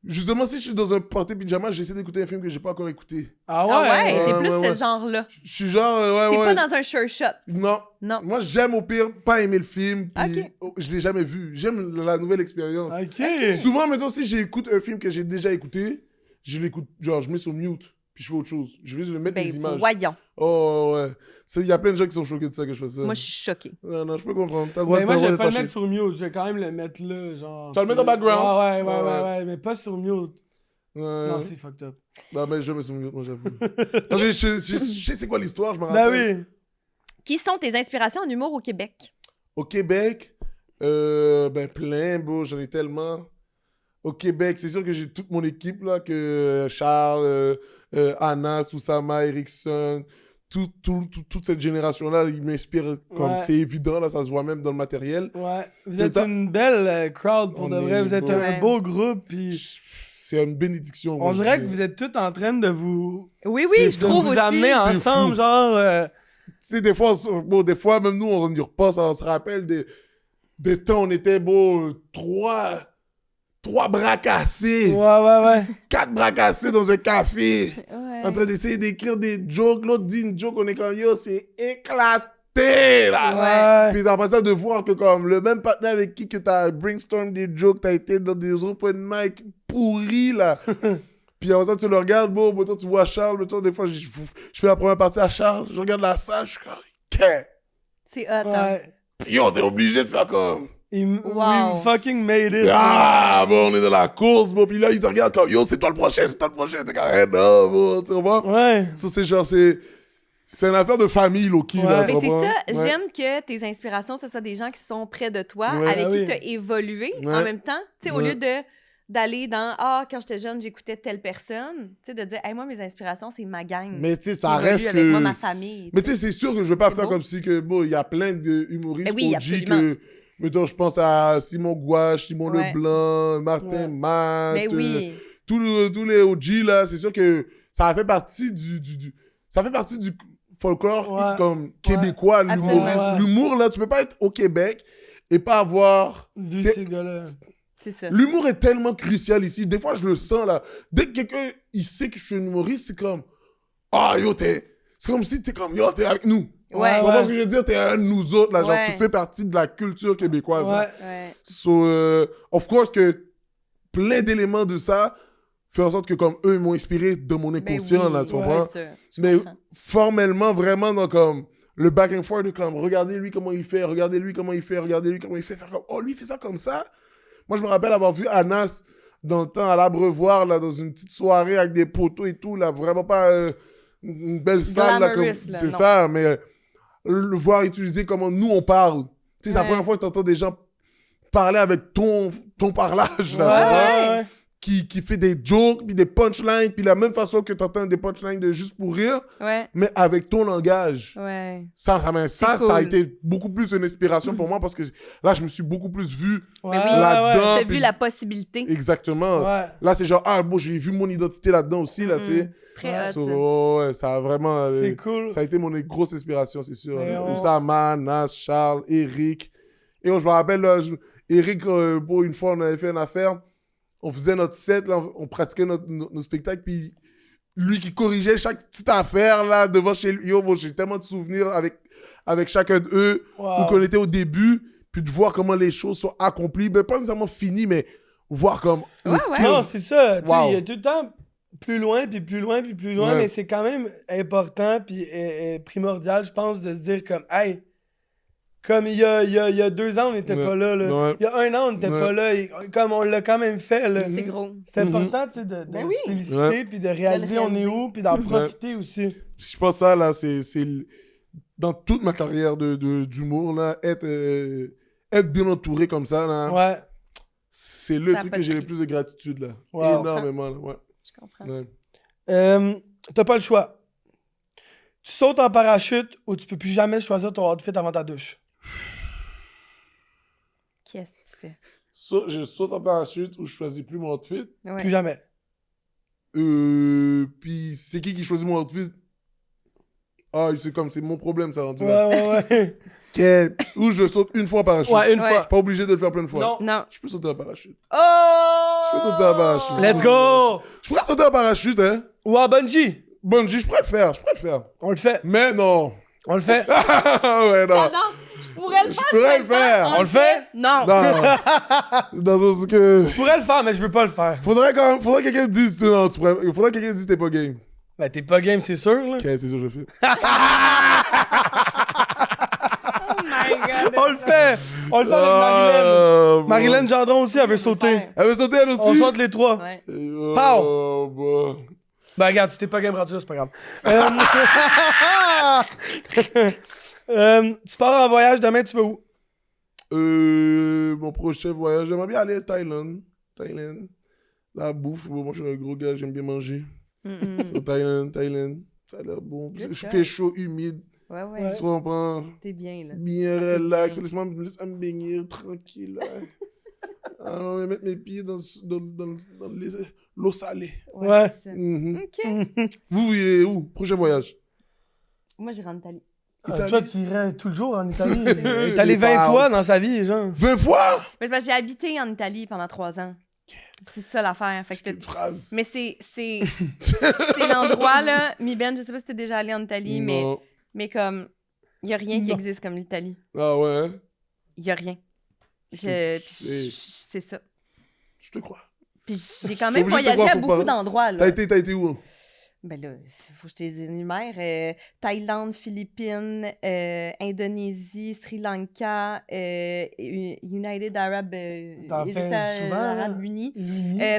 Justement, si je suis dans un party pyjama, j'essaie d'écouter un film que j'ai pas encore écouté. Ah Ah ouais, t'es Ouais, plus ouais, ce genre-là. Je suis genre... T'es ouais. pas dans un sure shot. Non. Non. Moi, j'aime au pire pas aimer le film. Puis Ok. je l'ai jamais vu. J'aime la nouvelle expérience. Ok. Souvent, maintenant, si j'écoute un film que j'ai déjà écouté, je l'écoute, genre, je mets sur mute, puis je fais autre chose. Je vais juste mettre les Ben images. voyons. Oh, ouais. Il y a plein de gens qui sont choqués de ça que je fais ça. Moi, je suis choquée. Non, je peux comprendre. T'as le droit Mais moi, je t'as vais le pas droit le d'être mettre sur mute. Je vais quand même le mettre là, genre. Tu vas le mettre en background? Ouais, mais pas sur mute. fâché. Non, c'est fucked up. Non, mais je mets sur mute, moi, j'avoue. Parce que je sais c'est quoi l'histoire, je me Ben rappelle. oui. Qui sont tes inspirations en humour au Québec? Au Québec, ben plein, bro, j'en ai tellement. Au Québec, c'est sûr que j'ai toute mon équipe, là, que Charles, Anna, Susama, Erickson, toute cette génération-là, ils m'inspirent comme Ouais. c'est évident, là, ça se voit même dans le matériel. Ouais. Vous Mais êtes t'as- une belle crowd pour On de est vrai. Vous êtes beau. un Ouais. beau groupe. Puis C'est une bénédiction. on dirait que vous êtes tous en train de vous. Oui, oui, je de trouve vous aussi. amener ensemble, fou. genre. Tu sais, des fois, même nous, on y repasse, on se rappelle des temps, on était, beau, trois bras cassés, Ouais. 4 bras cassés dans un café. Ouais. En train d'essayer d'écrire des jokes. L'autre dit une joke, on est comme yo, c'est éclaté là. Ouais. Puis après ça, de voir que comme le même partenaire avec qui que t'as brainstorm des jokes, t'as été dans des open mic pourris là. Puis après ça, tu le regardes, bon, toi tu vois Charles, toi, des fois je fais la première partie à Charles, je regarde la salle, je suis comme, qu'est-ce? C'est hot, hein? Ouais. Puis yo, t'es obligé de faire comme, Wow. We fucking made it. ah, bon, on est dans la course, bon, puis là, il te regarde comme, yo, c'est toi le prochain, t'es comme, hey, non, bon, tu comprends? Ouais. Ça, c'est genre, c'est une affaire de famille, Loki, là, Ouais. tu Mais c'est comprends? ça, Ouais. j'aime que tes inspirations, ce soit des gens qui sont près de toi, Ouais. avec Ah qui oui. tu as évolué Ouais. en même temps. Tu sais, au Ouais. lieu d'aller dans quand j'étais jeune, j'écoutais telle personne, tu sais, de dire, hey, moi, mes inspirations, c'est ma gang. Mais tu sais, qui ça évolue reste avec que... moi, ma famille. Mais tu sais, c'est sûr que je vais pas C'est faire beau. comme si que, bon, il y a plein de humoristes Eh oui, OG absolument. Mettons, je pense à Simon Gouache, Simon Leblanc, Martin Matt. Mais oui. Tous les OG, là, c'est sûr que ça fait partie du folklore comme québécois, l'humour, là, tu peux pas être au Québec et pas avoir... Vu ces gars-là. C'est ça. L'humour est tellement crucial ici. Des fois, je le sens, là. Dès que quelqu'un, il sait que je suis un humoriste, c'est comme... Ah, yo, c'est comme si t'es comme... Yo, t'es avec nous. Ouais. Tu vois ce que je veux dire? T'es un de nous autres, là. Genre, tu fais partie de la culture québécoise. Ouais. So, of course que plein d'éléments de ça fait en sorte que comme eux, ils m'ont inspiré de mon inconscient, là, tu comprends? Mais formellement, vraiment, dans comme le back and forth de comme, regardez lui comment il fait, regardez lui comment il fait, faire comme, oh, lui, il fait ça comme ça. Moi, je me rappelle avoir vu Anas dans le temps à l'Abreuvoir, là, dans une petite soirée avec des poteaux et tout, là, vraiment pas une belle salle, là, comme, c'est ça, mais le voir utiliser comment nous, on parle. Tu sais, c'est la première fois que tu entends des gens parler avec ton parlage, là, qui fait des jokes, puis des punchlines, puis la même façon que tu entends des punchlines de juste pour rire, mais avec ton langage. Ça a été beaucoup plus une inspiration pour moi, parce que là, je me suis beaucoup plus vu là-dedans. T'as vu la possibilité. Exactement. Là, c'est genre, ah, bon, j'ai vu mon identité là-dedans aussi, là, tu sais. Très ça a vraiment... c'est cool. Ça a été mon grosse inspiration, c'est sûr. Oussama, Nas, Charles, Eric. Et je me rappelle, là, Eric, pour une fois, on avait fait une affaire. On faisait notre set, là, on pratiquait nos spectacles, puis lui qui corrigeait chaque petite affaire, là, devant chez lui. Yo, bon, j'ai tellement de souvenirs avec chacun d'eux, où qu'on était au début, puis de voir comment les choses sont accomplies. Ben, pas nécessairement finies, mais voir comme les skills. Non, c'est ça. Tu sais, il y a tout le temps plus loin, puis plus loin, puis plus loin, mais c'est quand même important, puis primordial, je pense, de se dire comme, hey, comme il y a 2 ans, on n'était pas là. Il y a 1 an, on n'était pas là. Et, comme on l'a quand même fait. Là. C'est gros. C'est important, tu sais, de se féliciter, puis de réaliser on est où, puis d'en profiter aussi. Je pense ça, là, c'est dans toute ma carrière d'humour, là, être bien entouré comme ça, là, c'est le truc que j'ai le plus de gratitude, là. Énormément, là, Je comprends. T'as pas le choix. Tu sautes en parachute ou tu peux plus jamais choisir ton outfit avant ta douche. Qu'est-ce que tu fais? Je saute en parachute ou je choisis plus mon outfit. Plus jamais. Puis c'est qui choisit mon outfit? Ah, c'est mon problème, ça, rendu là. Ou je saute une fois en parachute. Une fois. Je suis pas obligé de le faire plein de fois. Non. Je peux sauter en parachute. Oh! Je peux sauter en parachute. Let's go! Je pourrais sauter en parachute, hein? Ou en bungee. Bungee, je pourrais le faire. On le fait. Mais non. On le fait. Ouais, non. Ah non, je pourrais le faire. Je pourrais le faire. On le fait? Non. Dans ce que... Je pourrais le faire, mais je veux pas le faire. Faudrait que quelqu'un me dise, non, tu pourrais... Faudrait que quelqu'un me dise t'es pas game. Ben, t'es pas game, c'est sûr, là. Ok, c'est sûr, je le fais. Oh my God. On le fait. On le fait avec Marilyn. Marilyn Gendron aussi, elle veut sauter. Elle veut sauter, elle aussi? On saute les 3. Ouais. Pow! Ben, regarde, tu t'es pas game rendu là, c'est pas grave. Tu pars en voyage demain, tu vas où? Mon prochain voyage, j'aimerais bien aller à Thaïlande. La bouffe, moi je suis un gros gars, j'aime bien manger. Au Thaïlande, ça a l'air bon. Je fais chaud, humide. Ouais. Tu comprends? T'es bien, là. Bien relax, laisse-moi me baigner tranquille. Je vais mettre mes pieds dans l'eau salée. Ouais. C'est ça. Ok. OK. Vous irez où? Prochain voyage? Moi, j'irai en Italie. Toi, tu irais tout le jour en Italie. T'es allé 20 fois dans sa vie, genre. 20 fois? Mais c'est parce que j'ai habité en Italie pendant 3 ans. C'est ça l'affaire. Fait que phrase. Mais c'est l'endroit, là. Mi-Ben, je sais pas si t'es déjà allé en Italie, mais comme, il y a rien qui existe comme l'Italie. Ah ouais? Il y a rien. C'est ça. Je te crois. Puis j'ai quand même voyagé à beaucoup d'endroits, là. T'as été où? Ben là, faut que je te les énumère. Thaïlande, Philippines, Indonésie, Sri Lanka, United Arab, Arabes Unis,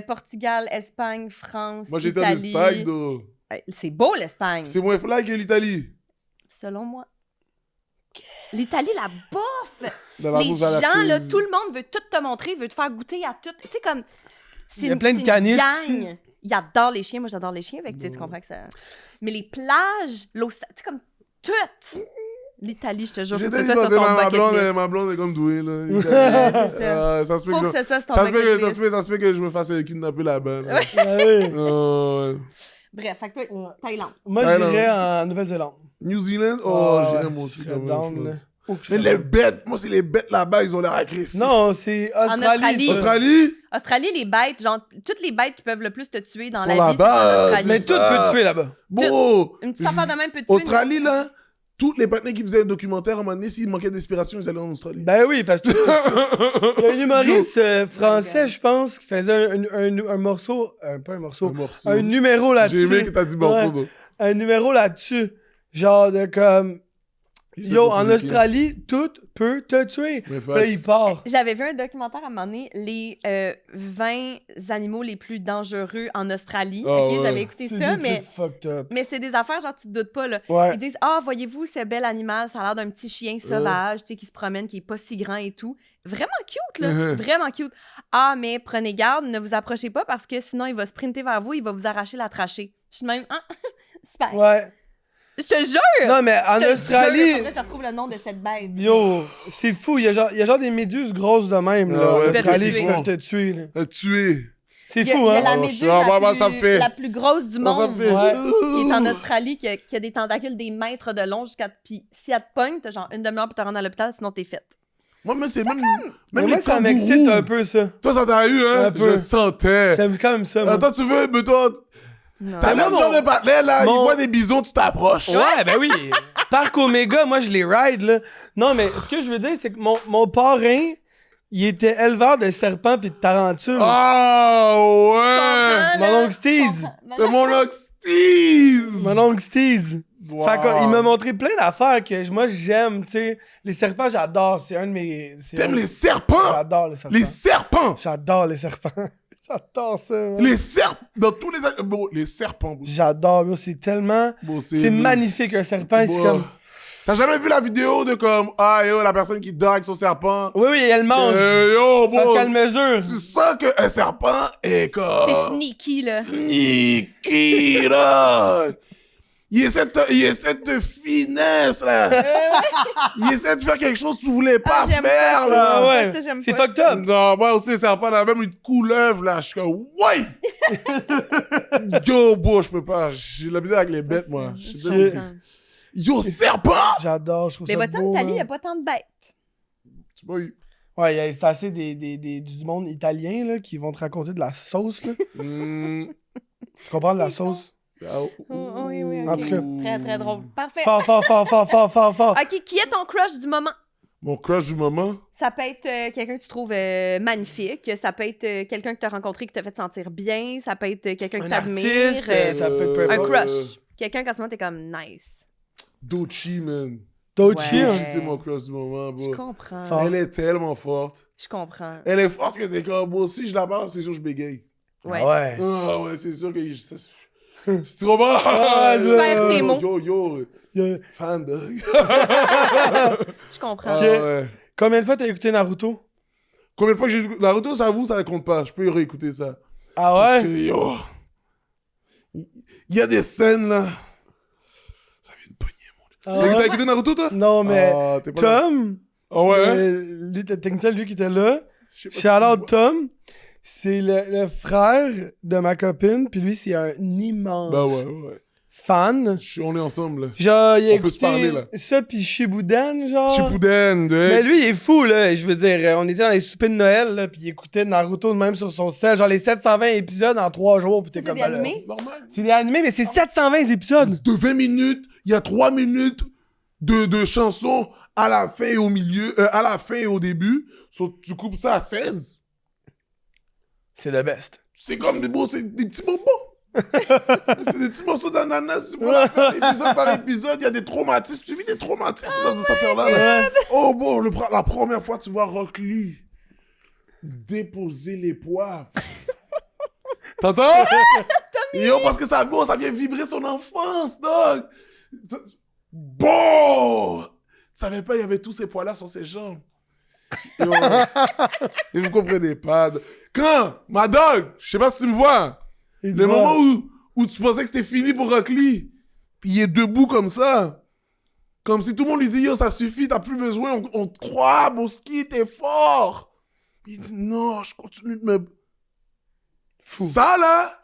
Portugal, Espagne, France, moi, j'étais en Italie. Espagne, donc. C'est beau, l'Espagne. C'est moins fly que l'Italie. Selon moi. L'Italie, la bouffe! La les gens, là, tout le monde veut tout te montrer, veut te faire goûter à tout. Tu sais, comme... Il y a plein de caniches. Ils adorent les chiens. Moi, j'adore les chiens. Fait que, tu comprends que ça... Mais les plages, l'eau... Tu sais, comme tout. L'Italie, je te jure, faut J'ai que ce dit soit sur ton bucket list. ma blonde est comme douée, là. C'est ça. Ça se peut Faut que ce soit sur ton bucket list. ça se peut que je me fasse kidnapper là-bas. Là. Ah oui. Ouais. Bref, fait que toi, Thaïlande. Moi, Thaïlande. j'irais en Nouvelle-Zélande. New Zealand? Oh, Ouais, j'irais moi aussi je quand serais même. down, je là. pense. Oh, que je Mais serais les down. bêtes, moi, c'est les bêtes là-bas, ils ont l'air agressifs. Non, c'est Australie. ça. Australie? Australie, les bêtes, genre, toutes les bêtes qui peuvent le plus te tuer dans Sont la vie, c'est en là-bas, Australie. Mais c'est tout ça. peut te tuer là-bas. Bon, Une petite affaire de même peut te tuer. Australie, là, tous les partenaires qui faisaient un documentaire, à un moment donné, s'ils manquaient d'inspiration, ils allaient en Australie. Ben oui, parce que il y a un humoriste français, je pense, qui faisait un morceau, pas un morceau, un numéro là-dessus. J'ai aimé que t'as dit morceau, Ouais. donc. Un numéro là-dessus. Genre de comme. Yo, en Australie, tout peut te tuer. Mais Puis là, il facts. part. J'avais vu un documentaire à un moment donné, les 20 animaux les plus dangereux en Australie. Ah Ok, ouais. j'avais écouté C'est ça, des mais, trucs fucked up. mais c'est des affaires, genre, tu te doutes pas, là. Ouais. Ils disent, voyez-vous, ce bel animal, ça a l'air d'un petit chien sauvage, tu sais, qui se promène, qui est pas si grand et tout. Vraiment cute, là. Vraiment cute. Ah, mais prenez garde, ne vous approchez pas parce que sinon, il va sprinter vers vous, il va vous arracher la trachée. Je suis de même, super. Ouais. Je te jure! Non, mais en Je te Australie. jure, faudrait que je retrouve le nom de cette bête. Yo, c'est fou. Il y a genre des méduses grosses de même, là, Ah ouais, en Australie, c'est qui fou. peuvent te tuer, là. Tuer. C'est Il y a, fou, il y a hein? la Oh, méduse ça me fait. la plus grosse du Ça, ça monde. me fait. Ouais. Qui est en Australie, qui a des tentacules des mètres de long jusqu'à. Puis si elle te pogne, t'as genre une demi-heure pour te rendre à l'hôpital, sinon t'es faite. Moi, même, c'est même. Mais Même moi, les ça kangourous. m'excite un peu, ça. Toi, ça t'a eu, hein? Un peu. Je sentais. J'aime quand même ça, moi. Attends, tu veux, mais toi, Non. t'as Mais le moi, genre mon- de partenaire, là, mon- il voit des bisons, tu t'approches. Ouais, ben oui. Parc Omega, moi, je les ride, là. Non, mais ce que je veux dire, c'est que mon parrain, il était éleveur de serpents pis de tarentules. Ah, ouais! Mon oncle Steez. C'est mon oxtise! Mon oncle Steez. Wow. Fait qu'il m'a montré plein d'affaires que moi, j'aime, tu sais. Les serpents, j'adore. C'est un de mes... T'aimes les serpents? J'adore les serpents. Les serpents! J'adore les serpents. J'adore ça. man. Les serpents! Dans tous les... Bon, les serpents, bro. J'adore, bro. C'est tellement... Bon, C'est magnifique, un serpent. C'est Bon. comme... T'as jamais vu la vidéo de comme, yo, la personne qui dort avec son serpent? Oui, oui, elle mange. Yo, C'est parce bon, qu'elle mesure. tu sens qu'un serpent est comme... C'est sneaky, là. Sneaky, là! Il essaie de te finesse, là! Il essaie de faire quelque chose que tu voulais pas j'aime faire, pas là! Ah ouais. Ça, j'aime C'est pas fucked up. Non, moi aussi, serpent, là, même une couleuvre, là, je suis comme, ouais! Yo, bon, je peux pas, j'ai la misère avec les bêtes, moi. Je suis Je- comme, Yo, serpent! J'adore, je trouve Mais ça votre beau. Italie, il man. n'y a pas tant de bêtes. Tu vois, Ouais, c'est assez du monde italien, là, qui vont te raconter de la sauce, là. Tu comprends, de la sauce? Oui, En tout cas. Très, très drôle. Parfait. Fort, fort, fort, fort, fort, fort, fort. OK, qui est ton crush du moment? Mon crush du moment? Ça peut être quelqu'un que tu trouves magnifique. Ça peut être quelqu'un que tu as rencontré qui t'a fait te sentir bien. Ça peut être quelqu'un que Un tu admires. artiste, ça peut peu un importe. crush. Quelqu'un qu'en ce moment, t'es comme nice. Dochi, man. Dochi, Ouais. hein. Dochi, c'est mon crush du moment, Je bro. comprends. Fort. Elle est tellement forte. Je comprends. Elle est forte que t'es comme, moi aussi, je la parle, c'est sûr que je bégaye. Ouais. Ah ouais. Ah ouais, c'est sûr que c'est trop bon. Super tes mots. Yo, Yeah. fan de... Je comprends. Ah Ok. ouais. Combien de fois t'as écouté Naruto? Combien de fois que j'ai... Naruto, ça avoue, ça compte pas. Je peux y réécouter ça. Ah Parce que, ouais? yo... Il y a des scènes, là... Ça vient de pogner, Ah mon... ouais? T'as écouté Naruto, toi? Non, mais Ah, t'es pas là. Tom, Ah ouais, hein? lui, le technicien, lui qui était là, Je sais pas si shout out tu vois. Tom, c'est le frère de ma copine, puis lui, c'est un immense Bah ouais. fan. On est ensemble, là. Genre, il a On peut se parler, écouté là. ça, puis Shippuden, genre. Shippuden, Mais lui, il est fou, là. Je veux dire, on était dans les soupers de Noël, là, puis il écoutait Naruto de même sur son sel, genre les 720 épisodes en 3 jours, puis t'es C'est comme... des ben là, animés? Normal. C'est des animés, mais c'est 720 épisodes. De 20 minutes, il y a 3 minutes de chansons à la fin et au milieu, à la fin et au début. So, tu coupes ça à 16. C'est le best. C'est comme des petits bonbons. C'est des petits morceaux d'ananas. Tu peux la faire épisode par épisode. Il y a des traumatismes. Tu vis des traumatismes dans cette affaire-là. Là. Ouais. Oh bon, la première fois, tu vois Rock Lee déposer les poivres. T'entends? Yo, parce que ça vient vibrer son enfance, dog. Bon! Tu savais pas, il y avait tous ces poils-là sur ses jambes. Yo. Et vous comprenez pas. Quand, ma dog, je sais pas si tu me vois, Et le moment où tu pensais que c'était fini pour Rock Lee, puis il est debout comme ça. Comme si tout le monde lui dit, yo, ça suffit, t'as plus besoin, on te croit, Boski, t'es fort. Puis il dit, non, je continue de me... Fou. Ça, là...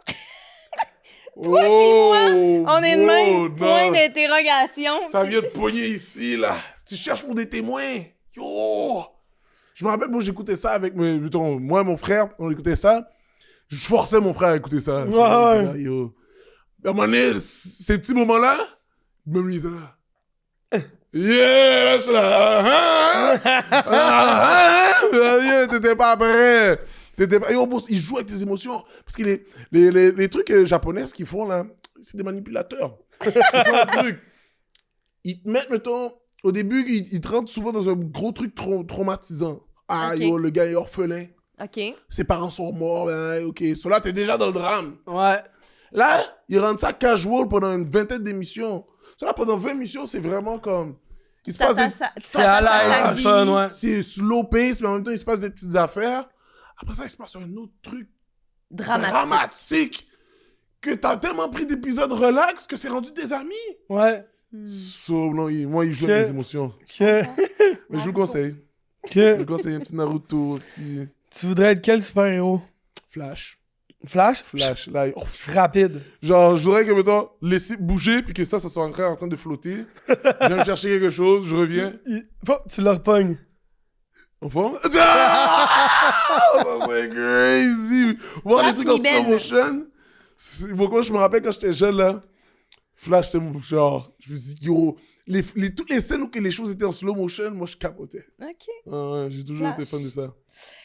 Toi et moi, on est de même, point d'interrogation. Ça vient de pogner ici, là. Tu cherches pour des témoins. Yo! Je me rappelle, moi, j'écoutais ça avec moi et mon frère, on écoutait ça. Je forçais mon frère à écouter ça. Ouais. Yo. À un moment donné, ces petits moments-là, même lui, il était là. Yeah, là, je suis là. T'étais pas prêt. Yo, boss, ils jouent avec tes émotions. Parce que les trucs japonais, ce qu'ils font, là, c'est des manipulateurs. Ils font un truc. Ils te mettent, mettons, au début, ils te rentrent souvent dans un gros truc traumatisant. Ah, okay. Yo, le gars est orphelin. OK. Ses parents sont morts. Ben, OK. So là, t'es déjà dans le drame. Ouais. Là, ils rendent ça casual pendant une vingtaine d'émissions. So là, pendant 20 émissions, c'est vraiment comme... Il se passe c'est à l'aise, c'est fun, ouais. C'est slow pace, mais en même temps, il se passe des petites affaires. Après ça, il se passe un autre truc dramatique que t'as tellement pris d'épisodes relax que c'est rendu des amis. Ouais. So, non, moi, il joue avec mes émotions. Mais je vous le conseille. Je vous conseille un petit Naruto, petit... Tu voudrais être quel super-héros? Flash. Flash? Là, rapide. Genre, je voudrais que, mettons, laisser bouger, puis que ça soit en train de flotter. Je viens chercher quelque chose, je reviens. Oh, tu le repognes. Enfin? Oh, c'est crazy! Voir les trucs en slow motion. Pourquoi je me rappelle quand j'étais jeune, là, Flash, c'était mon genre, je me dis, yo, toutes les scènes où les choses étaient en slow motion, moi, je capotais. OK. Ouais, j'ai toujours été fan de ça.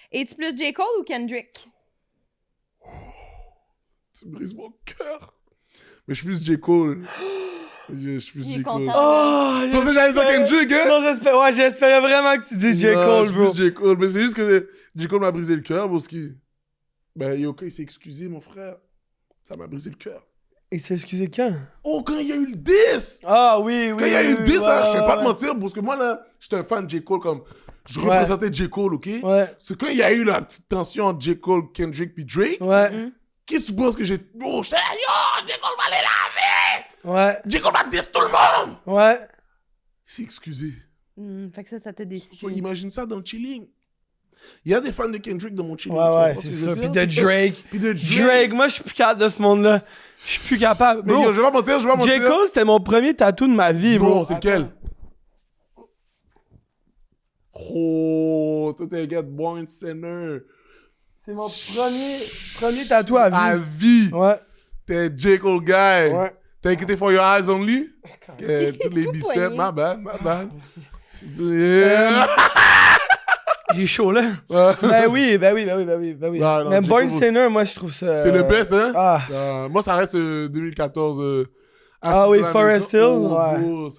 Es-tu plus J. Cole ou Kendrick? Tu brises mon cœur. Mais je suis plus J. Cole. Je suis plus J. Cole. Oh! Tu pensais que j'allais dire Kendrick, hein? Non, j'espérais vraiment que tu dises J. Cole, bro. Je suis plus J. Cole. Mais c'est juste que J. Cole m'a brisé le cœur parce que... Ben, Yoka, il s'est excusé, mon frère. Ça m'a brisé le cœur. Il s'est excusé quand? Oh, quand il y a eu le 10! Ah oui. Quand il y a eu le 10, là, je vais pas te mentir, parce que moi, là, j'étais un fan de J. Cole, comme... Je représentais J. Cole, OK? Ouais. C'est quand il y a eu la petite tension entre J. Cole, Kendrick puis Drake. Ouais. Qu'est-ce que tu penses que j'ai... Oh, j'étais là, yo, J. Cole va aller laver! Ouais. J. Cole va diss tout le monde! Ouais. Il s'est excusé. Fait que ça te déçu. So, imagine ça dans le chilling. Il y a des fans de Kendrick dans mon chilling. Ouais, c'est ça. Puis de Drake. Moi, je suis plus capable de ce monde-là. Je suis plus capable. Mais yo, je vais pas mentir. J. Cole, c'était mon premier tatou de ma vie, bro. Bon, c'est lequel? Oh, toi, t'es un gars de Born Sinner. C'est mon premier tatou à vie. À vie. Ouais. T'es un J. Cole guy. Ouais. T'as inquiété for your eyes only? Tous les biceps. My bad. J'ai chaud, là. Ben oui. Même Born Sinner, moi, je trouve ça... C'est le best, hein? Ah. Moi, ça reste 2014. Ah oui, Forest Hills. Oh,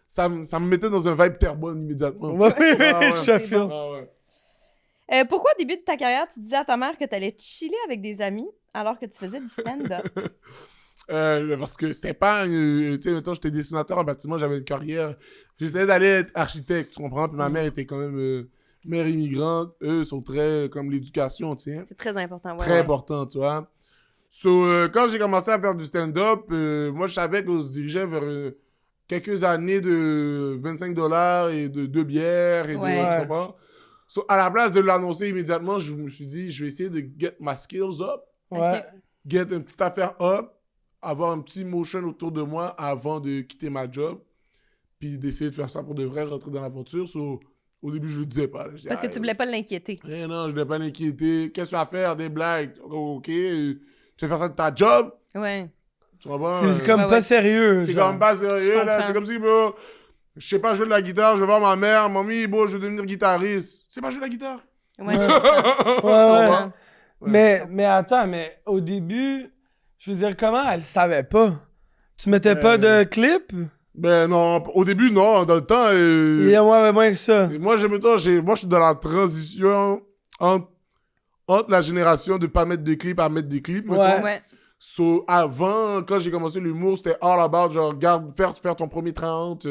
ça me mettait dans un vibe Terrebonne immédiatement. Oui, je te file. Pourquoi au début de ta carrière, tu disais à ta mère que tu allais chiller avec des amis alors que tu faisais du stand-up? Parce que c'était pas... tu sais, mettons, j'étais dessinateur en bâtiment, j'avais une carrière. J'essayais d'aller être architecte, tu comprends? Puis ma mère était quand même mère immigrante. Eux sont très... comme l'éducation, tu sais. C'est très important, ouais. Très important, tu vois. So, quand j'ai commencé à faire du stand-up, moi, je savais qu'on se dirigeait vers... quelques années de $25 et de 2 bières et de... Tu comprends? So, à la place de l'annoncer immédiatement, je me suis dit, je vais essayer de get my skills up. Ouais. Get une petite affaire up. Avoir un petit motion autour de moi avant de quitter ma job. Puis d'essayer de faire ça pour de vrai, rentrer dans l'aventure. So, au début, je le disais pas. Disais, parce que tu voulais pas l'inquiéter. Non, je voulais pas l'inquiéter. Qu'est-ce que tu vas faire? Des blagues. OK. Tu veux faire ça de ta job? Ouais. Tu comprends? C'est comme pas sérieux. C'est comme pas sérieux, là. C'est comme si, bro, je sais pas jouer de la guitare, je vais voir ma mère, mamie, bon, je vais devenir guitariste. C'est pas jouer de la guitare? Ouais. Mais attends, mais au début, je veux dire, comment elle savait pas? Tu mettais pas de clip? Ben non, au début, non. Dans le temps... Il y a moins que ça. Moi, je suis dans la transition entre la génération de pas mettre de clips à mettre des clips. Ouais. So, avant, quand j'ai commencé l'humour, c'était all about, genre, faire ton premier 30,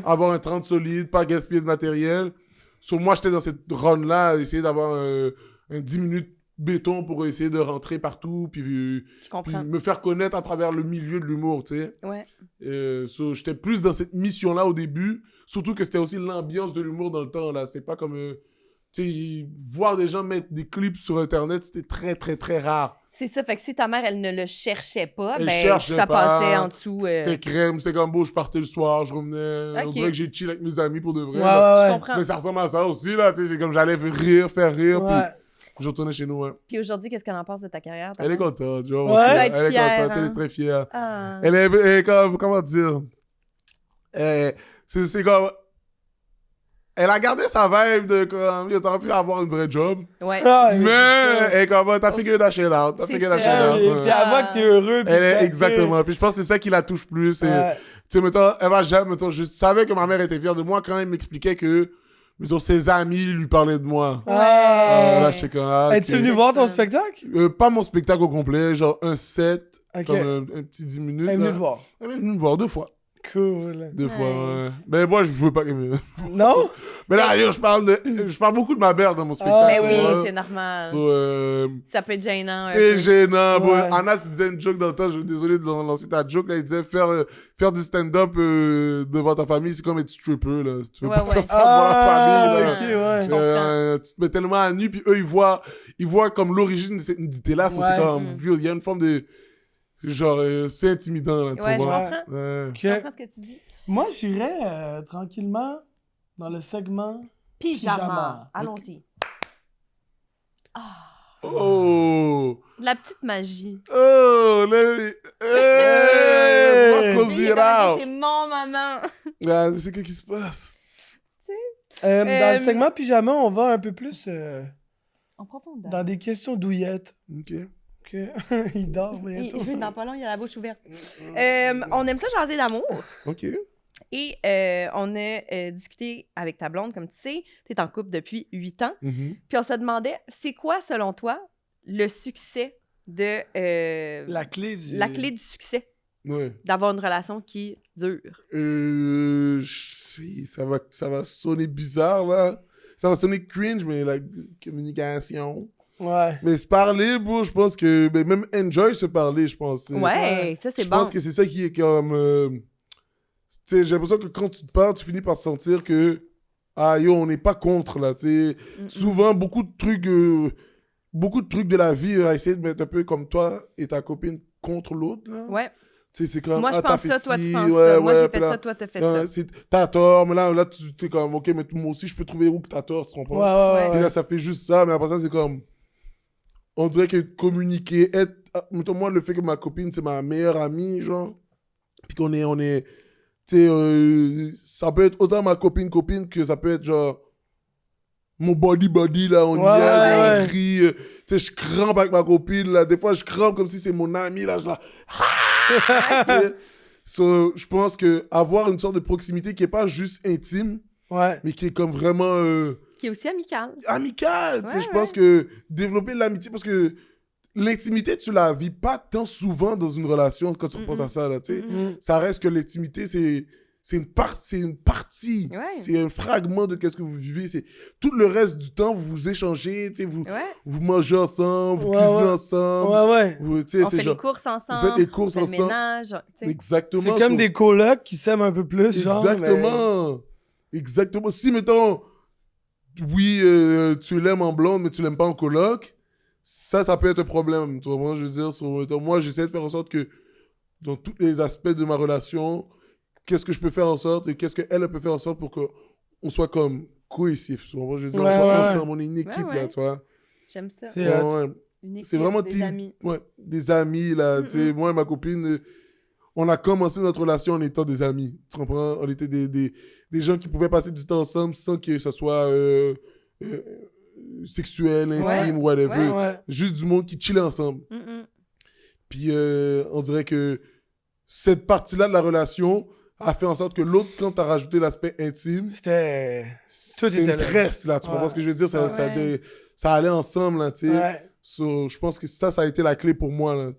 avoir un 30 solide, pas gaspiller de matériel. So, moi, j'étais dans cette run-là, essayer d'avoir un 10 minutes béton pour essayer de rentrer partout, puis Je comprends. me faire connaître à travers le milieu de l'humour, tu sais. Ouais. J'étais plus dans cette mission-là au début, surtout que c'était aussi l'ambiance de l'humour dans le temps, là. C'était pas comme... tu sais, voir des gens mettre des clips sur Internet, c'était très, très, très rare. C'est ça, fait que si ta mère, elle ne le cherchait pas, Elle ben cherchait ça pas. passait en dessous. C'était crème, c'était comme beau, je partais le soir, je revenais, on Ok. dirait que j'ai chill avec mes amis pour de vrai. Ouais, là. Je ouais, comprends. Mais ça ressemble à ça aussi, là, tu sais, c'est comme j'allais faire rire, ouais. puis je retournais chez nous, ouais. Puis aujourd'hui, qu'est-ce qu'elle en pense de ta carrière? ta Elle est mère? contente, genre. Ouais. tu sais, Elle doit être elle est fière, contente, elle hein. est très fière. Ah. Elle est comme, comment dire, c'est comme, elle a gardé sa vibe de comme, t'aurais pu avoir une vraie job, Ouais. Ah, mais elle est comme, t'as figuré la shit out, t'as C'est figuré la shit ça. out. Puis ouais. elle voit que t'es heureux. puis Elle est, que- exactement, puis je pense que c'est ça qui la touche plus, c'est... Ouais. Tu sais, mettons, elle va jamais, mettons, je savais que ma mère était fière de moi quand elle m'expliquait que, mettons, ses amis lui parlaient de moi. Ah. Là, j'étais comme, ah, Es-tu ok. venu voir ton spectacle? Pas mon spectacle au complet, genre un set, Ok. comme un petit 10 minutes. Elle est venue là. le voir. Elle est venue me voir 2 fois. Cool. 2 fois, ouais. Nice. Mais moi, je veux pas... Non? Mais là, yo, je parle beaucoup de ma mère dans mon spectacle. Ben Ah, tu oui, vois. c'est normal. So, Ça peut être gênant. un c'est peu. gênant. bro. Ouais. Anna se disait une joke dans le temps, je suis désolé de lancer ta joke, là, il disait faire du stand-up devant ta famille, c'est comme être stripper, là. Tu veux Ouais, pas ouais. faire ça devant la famille, là. ok, ouais. Je comprends. Tu te mets tellement à nu, puis eux, ils voient comme l'origine de cette nudité-là, so Ouais. c'est comme, il y a une forme de, genre, c'est intimidant, là, tu Ouais, je vois. comprends. Ouais. Ok. Je comprends ce que tu dis. Moi, j'irais tranquillement dans le segment. Pyjama. Pyjama. Allons-y. Oh! La petite magie. Oh! Hey! Hey! Close Oui, it out! c'est mon maman. Ah, c'est quoi qui se passe? Dans le segment pyjama, on va un peu plus En profondeur. dans des questions douillettes. Ok. Ok. Il dort bientôt. Dans pas long, il a la bouche ouverte. On aime ça jaser d'amour. Ok. Et on a discuté avec ta blonde, comme tu sais. Tu es en couple depuis 8 ans. Mhm. Puis on se demandait, c'est quoi, selon toi, le succès de... La clé du... la clé du succès Ouais. d'avoir une relation qui dure. Ça va sonner bizarre, là. Ça va sonner cringe, mais la communication. Ouais. Mais se parler, bro, je pense que... Mais même enjoy se parler, je pense. Ouais, ça, c'est Je bon. pense que c'est ça qui est comme... tu sais, j'ai l'impression que quand tu te parles, tu finis par sentir que... Ah, yo, on n'est pas contre, là, tu sais. Souvent, beaucoup de trucs de la vie à essayer de mettre un peu comme toi et ta copine contre l'autre, là. Ouais. Tu sais, c'est comme... Moi, je ah, t'as pense ça, fait toi, tu ci, penses ouais, ça. Moi, ouais, j'ai puis fait là, ça, toi, t'as fait ça. t'as tort, mais là, tu es comme, ok, mais moi aussi, je peux trouver où que t'as tort, tu comprends? Ouais, ouais, Ouais. Puis ouais. là, ça fait juste ça, mais après ça, c'est comme... On dirait que communiquer, mettons, moi, le fait que ma copine, c'est ma meilleure amie, genre, puis qu'on est... Tu sais, ça peut être autant ma copine que ça peut être, genre... Mon body, là, on Ouais, y est, ouais. on rit. Tu sais, je crampe avec ma copine, là. Des fois, je crampe comme si c'est mon ami, là. Je la... Tu sais. So, je pense que avoir une sorte de proximité qui est pas juste intime, Ouais. mais qui est comme vraiment Qui est aussi amical. amicale. Tu sais, Ouais, je pense que développer de l'amitié, parce que l'intimité, tu la vis pas tant souvent dans une relation quand tu repenses à ça, là, tu sais. Mm. Ça reste que l'intimité, c'est une partie, Ouais. c'est un fragment de ce que vous vivez. C'est tout le reste du temps, vous vous échangez, tu sais, vous Ouais. mangez ensemble, vous Ouais, cuisinez ouais. ensemble. Ouais, ouais. Tu sais, On c'est fait genre... les courses ensemble. Vous faites les courses on fait le ensemble. ménage. Tu sais. Exactement. C'est comme so- des colocs qui s'aiment un peu plus, genre. Exactement. Exactement. Si, mettons, oui, tu l'aimes en blonde, mais tu l'aimes pas en coloc, ça peut être un problème. Tu vois, moi, je veux dire, mettons, moi, j'essaie de faire en sorte que dans tous les aspects de ma relation, qu'est-ce que je peux faire en sorte et qu'est-ce qu'elle peut faire en sorte pour qu'on soit comme cohésif. Tu vois, moi, je veux dire, Ouais, on soit ouais. ensemble, on est une équipe, Ouais, là, ouais. tu vois. J'aime ça. C'est Ouais, hot. ouais. Une équipe, C'est vraiment des team. amis. Ouais, des amis, là. Tu sais, moi et ma copine, on a commencé notre relation en étant des amis. Tu comprends? On était des gens qui pouvaient passer du temps ensemble sans que ce soit sexuel, intime, whatever. Ouais. Ouais. Juste du monde qui chillait ensemble. Mm-mm. Puis on dirait que cette partie-là de la relation a fait en sorte que l'autre, quand t'as rajouté l'aspect intime, C'était... Tout c'est une était là. tresse, là. Tu comprends Ouais. ce que je veux dire? Ouais. Ça allait ensemble, là, tu sais. Ouais. So, je pense que ça a été la clé pour moi, là.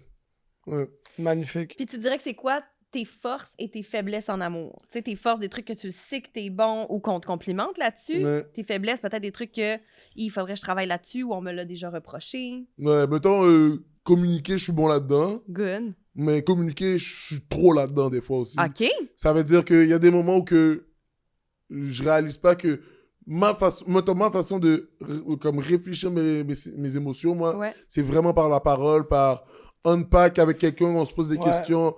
Ouais. Magnifique. Puis tu dirais que c'est quoi tes forces et tes faiblesses en amour. Tu sais, tes forces, des trucs que tu sais que t'es bon ou qu'on te complimente là-dessus. Ouais. Tes faiblesses, peut-être des trucs que il faudrait que je travaille là-dessus ou on me l'a déjà reproché. Ouais, mettons, communiquer, je suis bon là-dedans. Good. Mais communiquer, je suis trop là-dedans des fois aussi. OK. Ça veut dire qu'il y a des moments où que je réalise pas que ma façon de comme réfléchir mes émotions, moi, Ouais. c'est vraiment par la parole, par unpack avec quelqu'un, on se pose des Ouais. questions.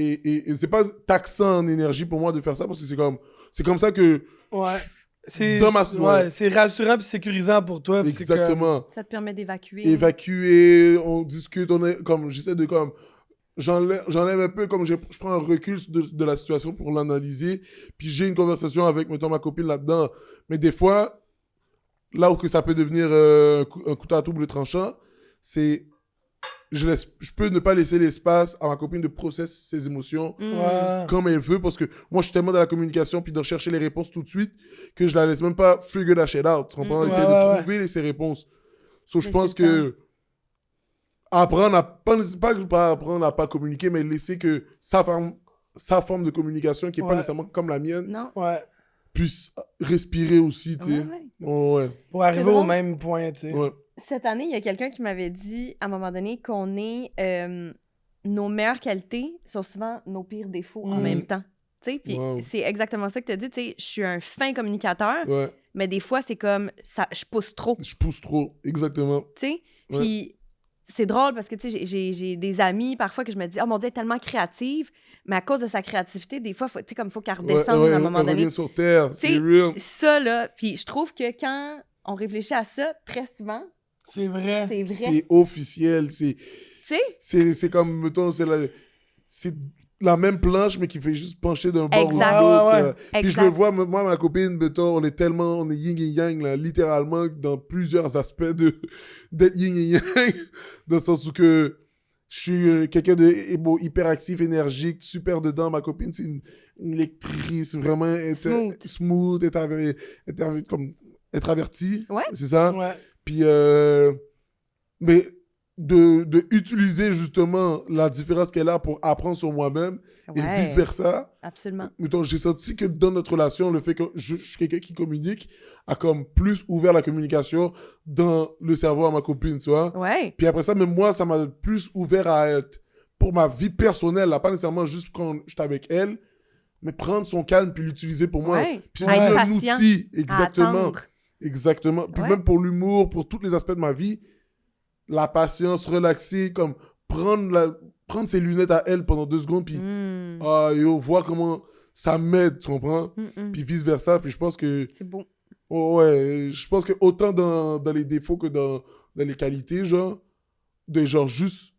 Et c'est pas taxant en énergie pour moi de faire ça parce que c'est comme ça que Ouais. C'est Dans ma- ouais, c'est rassurant puis sécurisant pour toi. puis c'est exactement Ça te permet d'évacuer. évacuer, on discute, on est comme j'essaie de comme j'enlève un peu comme je prends un recul de la situation pour l'analyser, puis j'ai une conversation avec mettons ma copine là-dedans. Mais des fois là où que ça peut devenir un couteau à double tranchant, c'est je peux ne pas laisser l'espace à ma copine de processer ses émotions Mm. Ouais. comme elle veut, parce que moi, je suis tellement dans la communication puis de chercher les réponses tout de suite que je la laisse même pas figure that shit out. Tu comprends? Mm. Essayer Ouais, de ouais, trouver ses réponses. So, je Mais pense c'est ça. que apprendre à pas apprendre à pas communiquer, mais laisser que sa forme de communication, qui est pas Ouais. nécessairement comme la mienne, Non. Ouais. puisse respirer aussi, tu sais. Ouais, ouais. Oh, ouais. Pour arriver C'est au drôle. même point, tu sais. Ouais. Cette année, il y a quelqu'un qui m'avait dit, à un moment donné, qu'on est... nos meilleures qualités sont souvent nos pires défauts en Mm. même temps. Tu sais, puis Wow. c'est exactement ça que tu as dit. Tu sais, je suis un fin communicateur, Ouais. mais des fois, c'est comme... ça, je pousse trop, Je pousse trop. Exactement. tu sais. Ouais. Puis c'est drôle parce que, tu sais, j'ai des amis, parfois, que je me dis, oh mon Dieu, elle est tellement créative, mais à cause de sa créativité, des fois, tu sais, comme il faut qu'elle redescende à un moment elle donné. revient sur terre. sais, C'est real. Ça, là, puis je trouve que quand on réfléchit à ça, très souvent, C'est vrai. c'est vrai. C'est officiel. C'est... Tu sais? C'est comme, mettons, c'est la même planche, mais qui fait juste pencher d'un bord ou de Exact. l'autre. Ouais, ouais, là. Puis je Exact. le vois, moi, ma copine, mettons, on est yin et yang, là, littéralement, dans plusieurs aspects d'être yin et yang, dans le sens où que je suis quelqu'un de hyperactif, énergique, super dedans. Ma copine, c'est une lectrice, vraiment smooth, comme introvertie. Ouais. C'est ça? Ouais. Puis, mais de utiliser justement la différence qu'elle a pour apprendre sur moi-même et Ouais, vice-versa. absolument. Mettons, j'ai senti que dans notre relation, le fait que je suis quelqu'un qui communique a comme plus ouvert la communication dans le cerveau à ma copine, tu vois. Ouais. Puis après ça, même moi, ça m'a plus ouvert à être, pour ma vie personnelle, là, pas nécessairement juste quand j'étais avec elle, mais prendre son calme puis l'utiliser pour moi. Ouais. Puis c'est À être devenu un patient, outil, à exactement. attendre. Exactement. Puis Ouais. même pour l'humour, pour tous les aspects de ma vie, la patience, relaxer, comme prendre ses lunettes à elle pendant 2 secondes, puis Mm. voir comment ça m'aide, tu comprends? Mm-mm. Puis vice-versa. Puis je pense que, C'est beau. ouais, je pense que autant dans les défauts que dans les qualités, genre, de genre juste,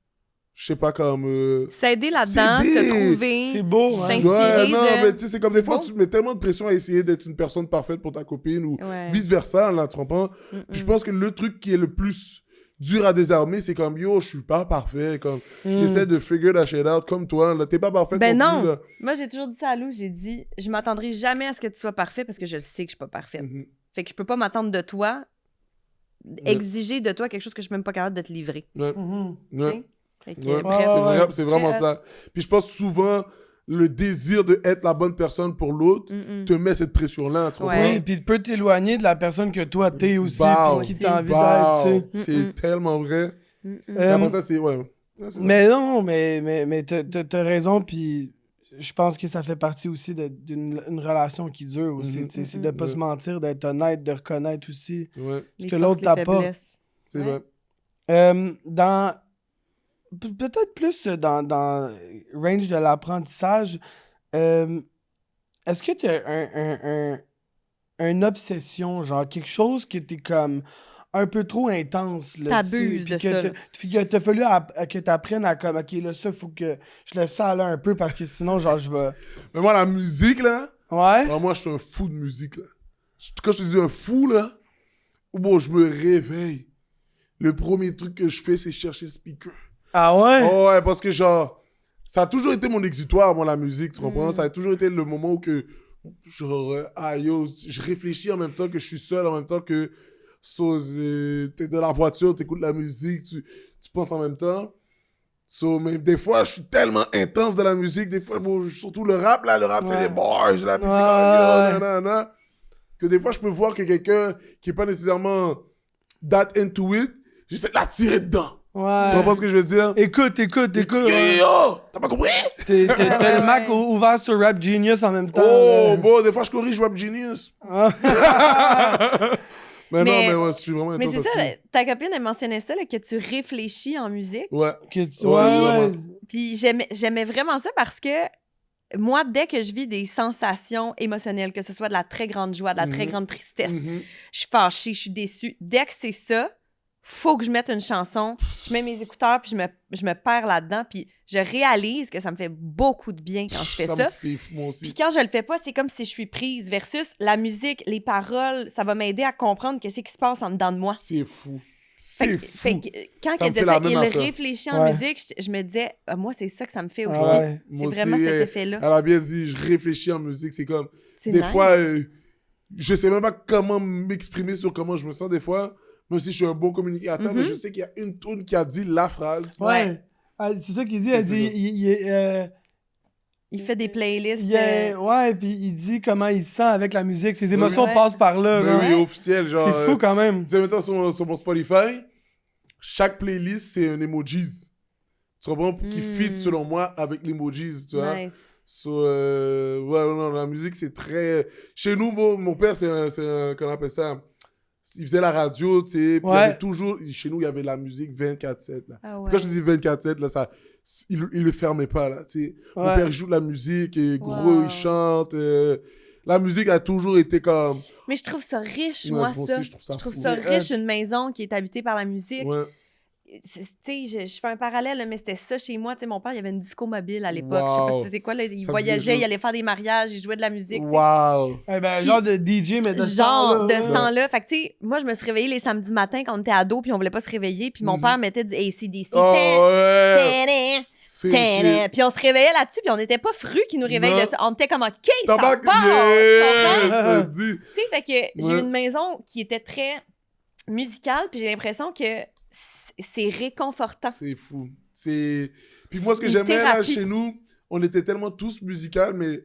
je sais pas, comme... S'aider là-dedans, s'aider. se trouver. C'est beau, hein? S'inspirer Ouais, non, de- mais tu sais, c'est comme des fois, Bon. tu mets tellement de pression à essayer d'être une personne parfaite pour ta copine ou Ouais. vice-versa, là, tu comprends? Mm-mm. Puis je pense que le truc qui est le plus dur à désarmer, c'est comme, yo, je suis pas parfait, comme, j'essaie de figure that shit out comme toi, là, t'es pas parfait Ben non plus, non. là. Moi, j'ai toujours dit ça à Lou. J'ai dit, je m'attendrai jamais à ce que tu sois parfait parce que je le sais que je suis pas parfaite. Mhm. Fait que je peux pas m'attendre de toi, exiger de toi quelque chose que je suis même pas capable de te livrer. Ouais. Mhm. tu Ouais. sais? Fait que, Ouais. bref. Ouais. C'est vraiment Très ça. Puis je pense souvent, le désir d'être la bonne personne pour l'autre Mm-mm. te met cette pression-là, tu comprends? Ouais. Oui, puis tu peux t'éloigner de la personne que toi t'es aussi, Wow. puis qui Aussi. t'as envie d'être, tu sais. Wow. C'est tellement vrai. Mm-mm. Et après ça, c'est... Ouais. Ouais, c'est ça. Mais non, mais t'as raison, puis je pense que ça fait partie aussi d'une une relation qui dure aussi, Mhm. tu sais. C'est de pas se mentir, d'être honnête, de reconnaître aussi Ouais, Les que forces, l'autre les t'apporte. faiblesses. c'est Ouais. vrai. Dans... Peut-être plus dans range de l'apprentissage, est-ce que tu as une obsession, genre quelque chose qui était comme un peu trop intense, là, T'abuses tu sais, de puis ça, là. que t'as fallu que t'apprennes à comme, OK, là, ça, faut que je laisse ça aller un peu parce que sinon, genre, je vais... Mais moi, la musique, là, Ouais? moi, je suis un fou de musique, là. Quand je te dis un fou, là, bon, je me réveille. Le premier truc que je fais, c'est chercher le speaker. Ah ouais? Oh, ouais, parce que, genre, ça a toujours été mon exutoire, moi, la musique, tu comprends? Mm. Ça a toujours été le moment où que, genre, yo, je réfléchis en même temps que je suis seul, en même temps que t'es dans la voiture, t'écoutes la musique, tu penses en même temps. Mais des fois, je suis tellement intense dans la musique. Des fois, surtout le rap, c'est les bars, la musique, que des fois, je peux voir que quelqu'un qui est pas nécessairement that into it, j'essaie de l'attirer dedans. Ouais. Tu comprends ce que je veux dire? Écoute. Yo, t'as pas compris? T'as le Mac ouvert sur Rap Genius en même temps. Oh, bon, des fois, je corrige Rap Genius. Mais non, mais ouais, je suis vraiment intense. Mais c'est ça, ta copine, elle mentionnait ça, là, que tu réfléchis en musique. Ouais. Ouais. Puis j'aimais vraiment ça parce que moi, dès que je vis des sensations émotionnelles, que ce soit de la très grande joie, de la très grande tristesse, je suis fâchée, je suis déçue. Dès que c'est ça, faut que je mette une chanson, je mets mes écouteurs, puis je me perds là-dedans, puis je réalise que ça me fait beaucoup de bien quand je fais ça. Me fait fou, moi aussi. Puis quand je le fais pas, c'est comme si je suis prise, versus la musique, les paroles, ça va m'aider à comprendre qu'est-ce qui se passe en dedans de moi. C'est fou. Quand Ça elle me fait disait la ça, même il affaire. réfléchit en musique, je me disais, moi, c'est ça que ça me fait aussi. Ouais. C'est Moi vraiment aussi, cet effet-là. Elle a bien dit, je réfléchis en musique, c'est comme... C'est Des nice. fois, je sais même pas comment m'exprimer sur comment je me sens des fois, même si je suis un bon communicateur, mais je sais qu'il y a une tune qui a dit la phrase. Ouais. Ah, c'est ça qu'il dit. Elle dit... Il fait des playlists. Ouais, puis il dit comment il se sent avec la musique. Ses émotions Ouais. passent par là. Ben genre. oui, officiel, genre... C'est fou quand même. Tu sais, maintenant, sur mon Spotify, chaque playlist, c'est un emojis. Tu comprends? Qui fit, selon moi, avec l'emojis, tu vois? Nice. Ouais, non, la musique, c'est très... Chez nous, mon père, c'est un... Qu'on appelle ça? Il faisait la radio, tu sais, puis il y avait toujours... Chez nous, il y avait la musique 24/7, là. Ah ouais. Quand je dis 24/7, là, ça... Il le fermait pas, là, tu sais. Ouais. Mon père, il joue de la musique, et gros, Wow. il chante. La musique a toujours été comme... Mais je trouve ça riche, Ouais, moi, moi ça. aussi, je trouve ça fou. ça riche, une maison qui est habitée par la musique. Ouais. Tu sais, je fais un parallèle, là, mais c'était ça chez moi. Tu sais, mon père, il avait une disco mobile à l'époque. Je sais pas si c'était quoi, là, il Ça voyageait, me dit il allait faire des mariages, il jouait de la musique. tu sais. Wow! Eh ben, Puis- genre de DJ, mais de ce Genre temps-là, de ce ouais. temps-là. Fait que, tu sais, moi, je me suis réveillée les samedis matins quand on était ados, puis on voulait pas se réveiller, puis mon père mettait du AC/DC. Oh, ouais! Tadam, C'est tadam. Puis on se réveillait là-dessus, puis on n'était pas frus qui nous réveillent. Non. On était comme, OK, ça Tabac, part! yeah! Tu comprends? Je te dis. Tu sais, fait que j'ai Ouais. une maison qui était très musicale, puis j'ai l'impression que c'est réconfortant. C'est fou. Puis moi, ce que Une j'aimais là, thérapie. chez nous, on était tellement tous musicaux, mais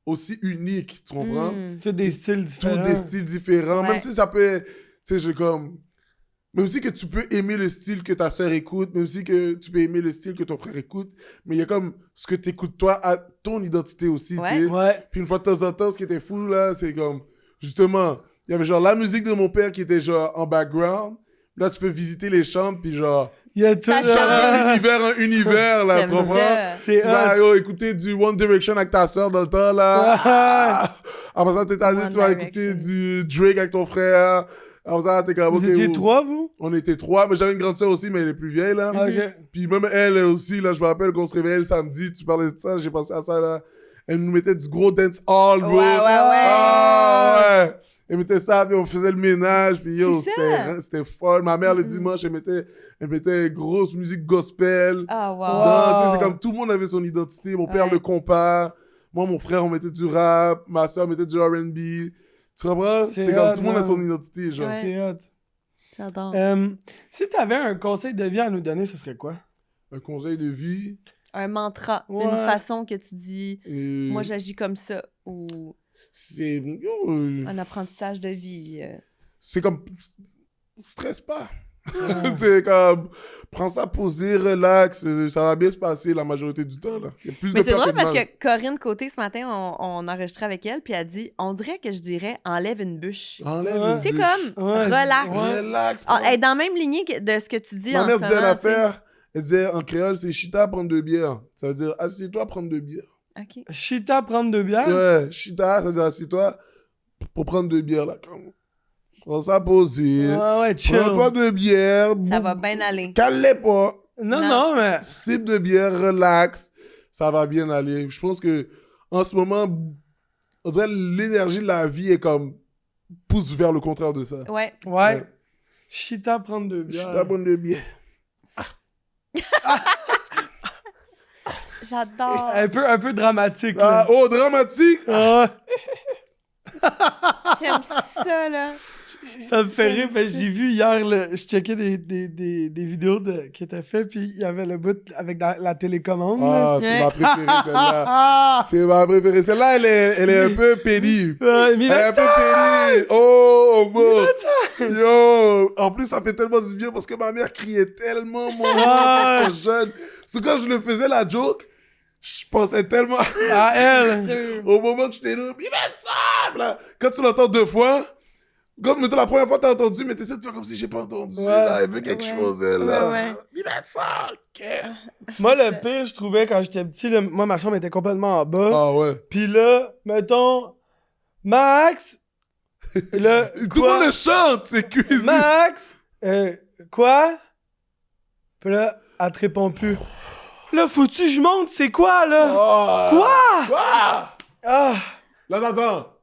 aussi uniques, tu comprends? Tous des styles Tous différents. des styles différents. Ouais. Même si ça peut... Tu sais, j'ai comme... Même si que tu peux aimer le style que ta sœur écoute, même si que tu peux aimer le style que ton frère écoute, mais il y a comme ce que tu écoutes toi à ton identité aussi, tu Ouais. sais. Ouais. Puis une fois de temps en temps, ce qui était fou, là, c'est comme... Justement, il y avait genre la musique de mon père qui était genre en background. Là, tu peux visiter les chambres, puis genre... Il y a tout Ça ça. un univers, là, tu J'aime comprends? ça. C'est Tu vas hot. yo, écouter du One Direction avec ta soeur dans le temps, là. Après ça, t'es allé, One tu vas Direction. écouter du Drake avec ton frère. Après ça, t'es comme... Vous ok, étiez oh. 3, vous? On était 3, mais j'avais une grande soeur aussi, mais elle est plus vieille, là. Ok. Puis même elle aussi, là, je me rappelle qu'on se réveillait le samedi, tu parlais de ça, j'ai pensé à ça, là. Elle nous mettait du gros dance hall, bro. Ouais, ouais, ouais. Ah, ouais. Elle mettait ça, puis on faisait le ménage, puis yo, C'est ça. c'était folle. Ma mère, le dimanche, elle mettait grosse musique gospel. Ah, wow. Non, tu sais, c'est comme tout le monde avait son identité. Mon père Ouais. le compare. Moi, mon frère, on mettait du rap. Ma soeur mettait du R&B. Tu comprends? C'est C'est comme hot, tout le monde a man. son identité, genre. Ouais. C'est hot. J'adore. Si t'avais un conseil de vie à nous donner, ce serait quoi? Un conseil de vie. Un mantra, Ouais. une façon que tu dis, euh, moi, j'agis comme ça, ou c'est un apprentissage de vie. c'est comme stresse pas. C'est comme prends ça posé, relax, ça va bien se passer la majorité du temps là. Il y a plus Mais de c'est peur drôle que de parce mal. que Corinne Côté, ce matin, on enregistrait avec elle, puis elle dit, on dirait que je dirais, enlève une bûche. Enlève Ouais. une Tu sais, bûche. comme, Ouais, relax. ouais. Relax. Ah, prends- elle est dans la même lignée de ce que tu dis Ma en mère ce disait moment, tu sais. l'affaire, elle disait en créole, c'est chita prendre 2 bières. Ça veut dire assieds-toi prendre 2 bières. OK. Chita, prendre 2 bières? Ouais, chita, ça veut dire assieds-toi pour prendre 2 bières là. Comme... Prends ça posé. Ouais, chill. Prends-toi 2 bières. Ça va bien aller. Calez pas. Non, Non. non, mais... Cible de bière, relax. Ça va bien aller. Je pense que en ce moment, on dirait l'énergie de la vie est comme pousse vers le contraire de ça. Ouais. Ouais. Chita, prendre 2 bières. Chita prendre 2 bières. J'adore. Un peu dramatique. Ah, là. oh, dramatique! Ah, J'aime ça, là. Ça me fait rire, parce que j'ai vu hier, je checkais des vidéos qui étaient faites, puis il y avait le bout avec la télécommande. Ah, c'est ma préférée, celle-là. C'est ma préférée. Celle-là, elle est un peu pénible. Elle est un peu pénible. Oh, bon. Yo. En plus, ça fait tellement du bien parce que ma mère criait tellement mon nom jeune. C'est quand je le faisais la joke, je pensais tellement à elle. au moment que j'étais là, là. Quand tu l'entends 2 fois, comme mettons, la première fois t'as entendu, mais t'essaies de faire comme si j'ai pas entendu. Là, elle veut quelque chose, elle. Là. Moi, le pire, je trouvais quand j'étais petit, là, moi, ma chambre était complètement en bas. Ah ouais. Puis là, mettons, Max. Là, tout le monde le chante, c'est cuisine. Max, quoi? Puis là, elle te répond plus. Là, faut-tu que je monte? C'est quoi, là? Oh. Quoi? Quoi? Ah! Là, t'entends.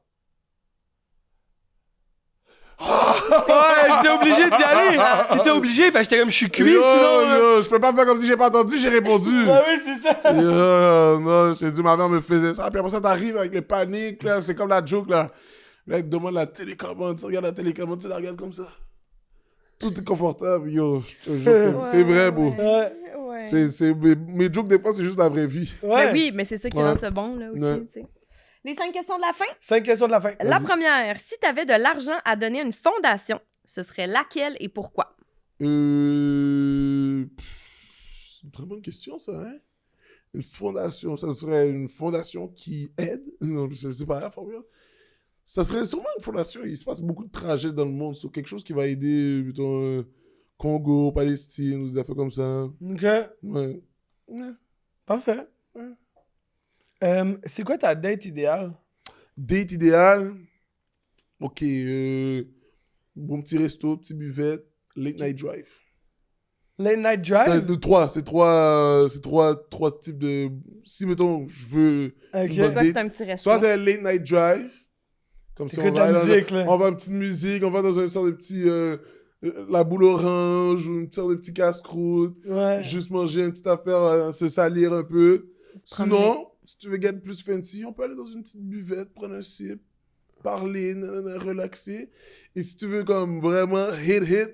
Ouais, j'étais obligé d'y aller. T'étais obligé, parce que j'étais comme, je suis cuit, sinon. Je peux pas faire comme si j'ai pas entendu, j'ai répondu. Ah oui, c'est ça. Non, je t'ai dit, ma mère me faisait ça. Puis après ça, t'arrives avec les paniques, là. C'est comme la joke, là. Là, il te demande la télécommande. Tu regardes la télécommande, tu la regardes comme ça. Tout est confortable, yo. C'est vrai, beau. Ouais. Mes jokes, des fois, c'est juste la vraie vie. Ben oui, mais c'est ça qui rend ça bon, là, aussi, tu sais. Les 5 questions de la fin. 5 questions de la fin. La première, si tu avais de l'argent à donner à une fondation, ce serait laquelle et pourquoi? C'est une très bonne question, ça, hein? Une fondation, ça serait une fondation qui aide? Non, c'est pas la formule. Ça serait sûrement une fondation. Il se passe beaucoup de trajets dans le monde sur quelque chose qui va aider, mettons, Congo, Palestine, ou des affaires comme ça. OK. Ouais. Parfait. C'est quoi ta date idéale? Date idéale? Ok, bon petit resto, petit buvette, late night drive. Late night drive? C'est trois types de... Si, mettons, je veux... Ok. Soit c'est un petit resto. Soit c'est un late night drive. Comme si on va, on va une petite musique, on va dans une sorte de petit... la boule orange ou une sorte de petit casse-croûte. Ouais. Juste manger une petite affaire, se salir un peu. Sinon, si tu veux get plus fancy, on peut aller dans une petite buvette, prendre un sip, parler, relaxer. Et si tu veux comme vraiment hit,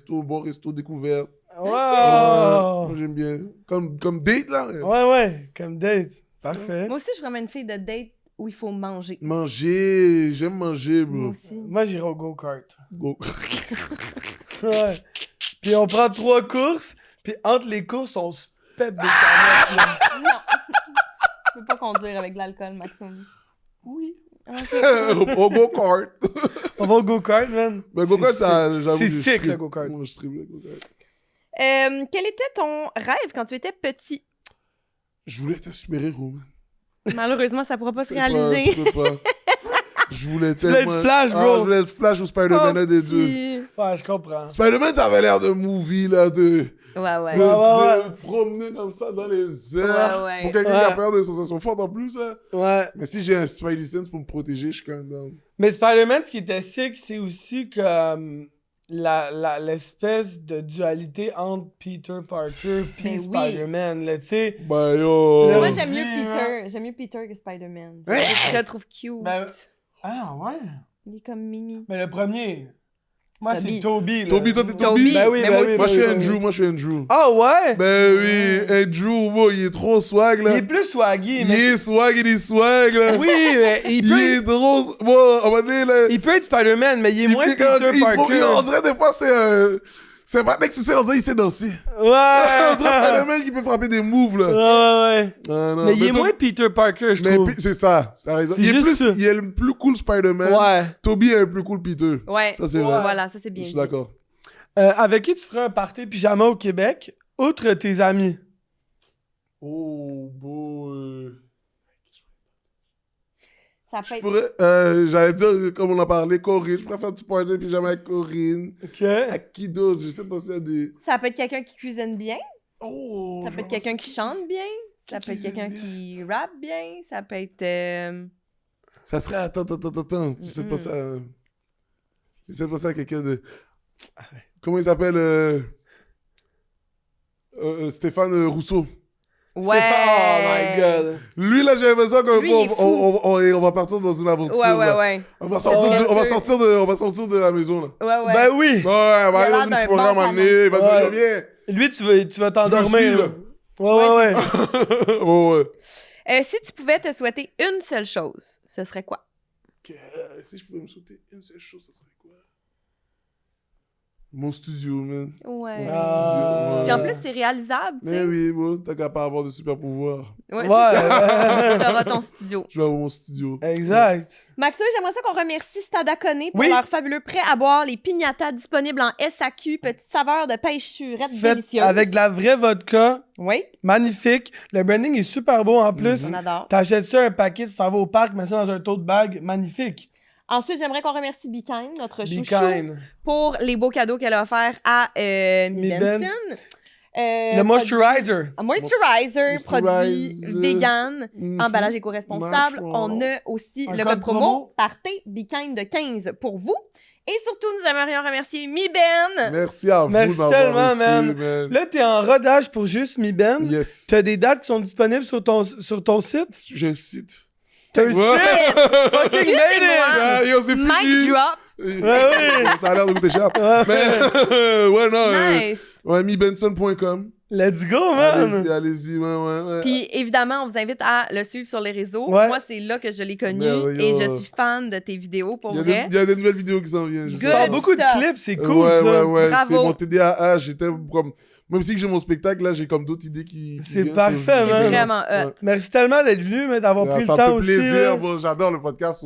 bon resto découverte. Wow! Moi, j'aime bien. Comme date, là. Ouais, comme date. Parfait. Moi aussi, je suis vraiment une fille de date où il faut manger. Manger, j'aime manger, bro. Moi aussi. Moi, j'irai au go-kart. Go. Ouais. Puis on prend 3 courses, puis entre les courses, on se pète des canettes, là. Non. Je peux pas conduire avec de l'alcool, Maxime. Oui. Au go-kart. On va au go-kart, man. Mais go-kart, ça, j'avoue. C'est sick, le go-kart. Moi, je tripe le go-kart. Quel était ton rêve quand tu étais petit? Je voulais être un super-héros, man. Malheureusement, ça pourra pas se Je réaliser. peux pas. Je voulais Tu voulais être Flash, bro. Je voulais être Flash ou Spider-Man, un des deux. Ouais, je comprends. Spider-Man, ça avait l'air de movie, là, de Ouais. promener comme ça dans les airs. Ouais. Pour quelqu'un qui a peur des sensations fortes en plus, là. Ouais. Mais si j'ai un Spidey Sense pour me protéger, je suis quand même down. Mais Spider-Man, ce qui était sick, c'est aussi que l'espèce de dualité entre Peter Parker et Spider-Man, là, tu sais. Ben yo! Moi, j'aime mieux Peter. J'aime mieux Peter que Spider-Man. Je le trouve cute. Ah, ouais? Il est comme Mimi. Mais le premier... Moi, Toby. c'est Toby, là. Toi, t'es Toby? Ben oui, ben oui. Moi, je suis Andrew. Ah, ouais? Ben oui, Andrew, moi, il est trop swag, là. Il est plus swaggy, Il est swag, là. Oui, mais il Il est trop... Bon, à un moment donné, là... Il peut être Spider-Man, mais il est moins Peter Parker. On dirait des fois, c'est un... C'est pas mec, tu sais, on dirait qu'il sait danser. Ouais! On dirait Spider-Man qui peut frapper des moves, là. Ouais. Ah, non, mais il est moins Peter Parker, je trouve. C'est ça, t'as raison. C'est juste ça. Il est le plus cool Spider-Man. Ouais. Toby est le plus cool Peter. Ouais. Ça, c'est vrai. Voilà, ça, c'est bien. Je suis d'accord. Avec qui tu ferais un party pyjama au Québec, outre tes amis? Oh, boy. Ça peut être... J'allais dire, comme on en parlait, Corinne. Je pourrais faire un petit party pyjama avec Corinne. OK. Avec qui d'autre? Je sais pas s'il y a des... Ça peut être quelqu'un qui cuisine bien. Oh! Ça peut être quelqu'un qui chante bien. Ça peut être quelqu'un qui rappe bien. Ça peut être... Ça serait... Attends. Je sais pas ça... Je sais pas ça, quelqu'un de... Comment il s'appelle? Stéphane Rousseau. Ouais. Oh my God. Lui, là, j'ai l'impression qu'on Lui, il est fou. on va partir dans une aventure. là. Ouais. On va sortir de la maison, là. Ouais. Ben oui. Ouais, on va aller Il a dans l'air une d'un forêt à un bon moment donné. Il va dire, viens. Lui, tu vas t'endormir. Je me suis, là. Ouais. Ouais. Si tu pouvais te souhaiter une seule chose, ce serait quoi? Si je pouvais me sauter une seule chose, ça serait quoi? Mon studio, man. Ouais. Mon petit studio. Puis en plus, c'est réalisable, tu Mais sais. oui, moi, t'as qu'à pas avoir de super pouvoir. Ouais. Ouais. T'auras ton studio. Je vais avoir mon studio. Exact. Maxo, j'aimerais ça qu'on remercie Stadaconé pour Oui. leur fabuleux prêt à boire, les pignatas disponibles en SAQ, petite saveur de pêche surette Fait délicieuse. avec de la vraie vodka. Oui, Magnifique. Le branding est super beau en plus. on adore. T'achètes ça un paquet, tu t'en vas au parc, mets ça dans un tote bag. Magnifique. Ensuite, j'aimerais qu'on remercie Be Kind, notre Be chouchou, kind. pour les beaux cadeaux qu'elle a offerts à Mi Benson. Le moisturizer. Un moisturizer, produit Moisturizer. vegan, Mhm. emballage éco-responsable. Natural. On a aussi Un le code code promo Partez Be Kind de 15 pour vous. Et surtout, nous aimerions remercier Mi Ben. Merci à vous Merci d'avoir tellement, reçu, man. Là, t'es en rodage pour juste Mi Ben. Yes. T'as des dates qui sont disponibles sur ton site. J'ai le site. T'as un Ouais. site! Fucking Juste made et moi. it! Ah, yo, c'est Mic fini. drop. Ouais. Ça a l'air de coûter cher. Mais, ouais, non. Nice. Ouais, mibenson.com. Let's go, man! Allez-y, ouais. Puis évidemment, on vous invite à le suivre sur les réseaux. Ouais. Moi, c'est là que je l'ai connu Merveilleux. et je suis fan de tes vidéos pour Il vrai. y a des nouvelles vidéos qui s'en viennent. Tu Good sors beaucoup de stuff. clips, c'est cool, ça. Ouais. Bravo. C'est mon TDAH. J'étais comme... Même si j'ai mon spectacle, là, j'ai comme d'autres idées qui C'est viennent, parfait, C'est man. vraiment hot. Merci tellement d'être venu, mais d'avoir pris Ça le me temps fait aussi. plaisir. là. Bon, j'adore le podcast.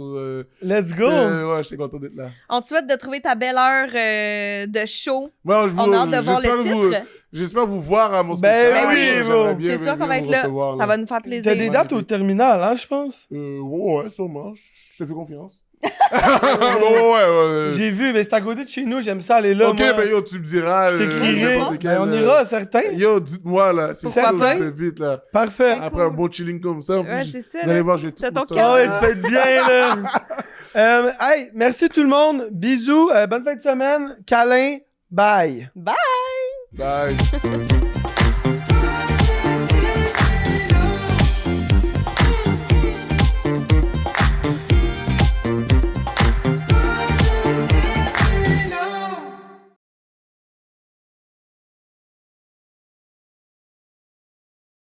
Let's go! Ouais, j'étais content d'être là. On te souhaite de trouver ta belle heure de show. Bon, On a hâte de voir le titre. J'espère vous voir à mon Ben spectacle. oui, J'aimerais bro. bien C'est sûr qu'on va venir être là. vous recevoir, Ça va nous faire plaisir. T'as des dates au terminal, hein, je pense? Ouais, sûrement. Je te fais confiance. Ouais. J'ai vu, mais c'est à côté de chez nous, j'aime ça aller là. Ok, moi. ben yo, tu me diras. Je t'écrirai. n'importe quel, Ben, on ira, certain. Yo, dites-moi, là. C'est Pourquoi ça, pas? c'est vite, là. Parfait. Après un bon chilling comme ça, en Ouais, plus, c'est ça, vous allez là. voir, je vais tout T'as ton vous Ah ouais, cœur. tu fais bien, là. Hey, merci tout le monde. Bisous. Bonne fin de semaine. Câlin. Bye. Bye! Bye.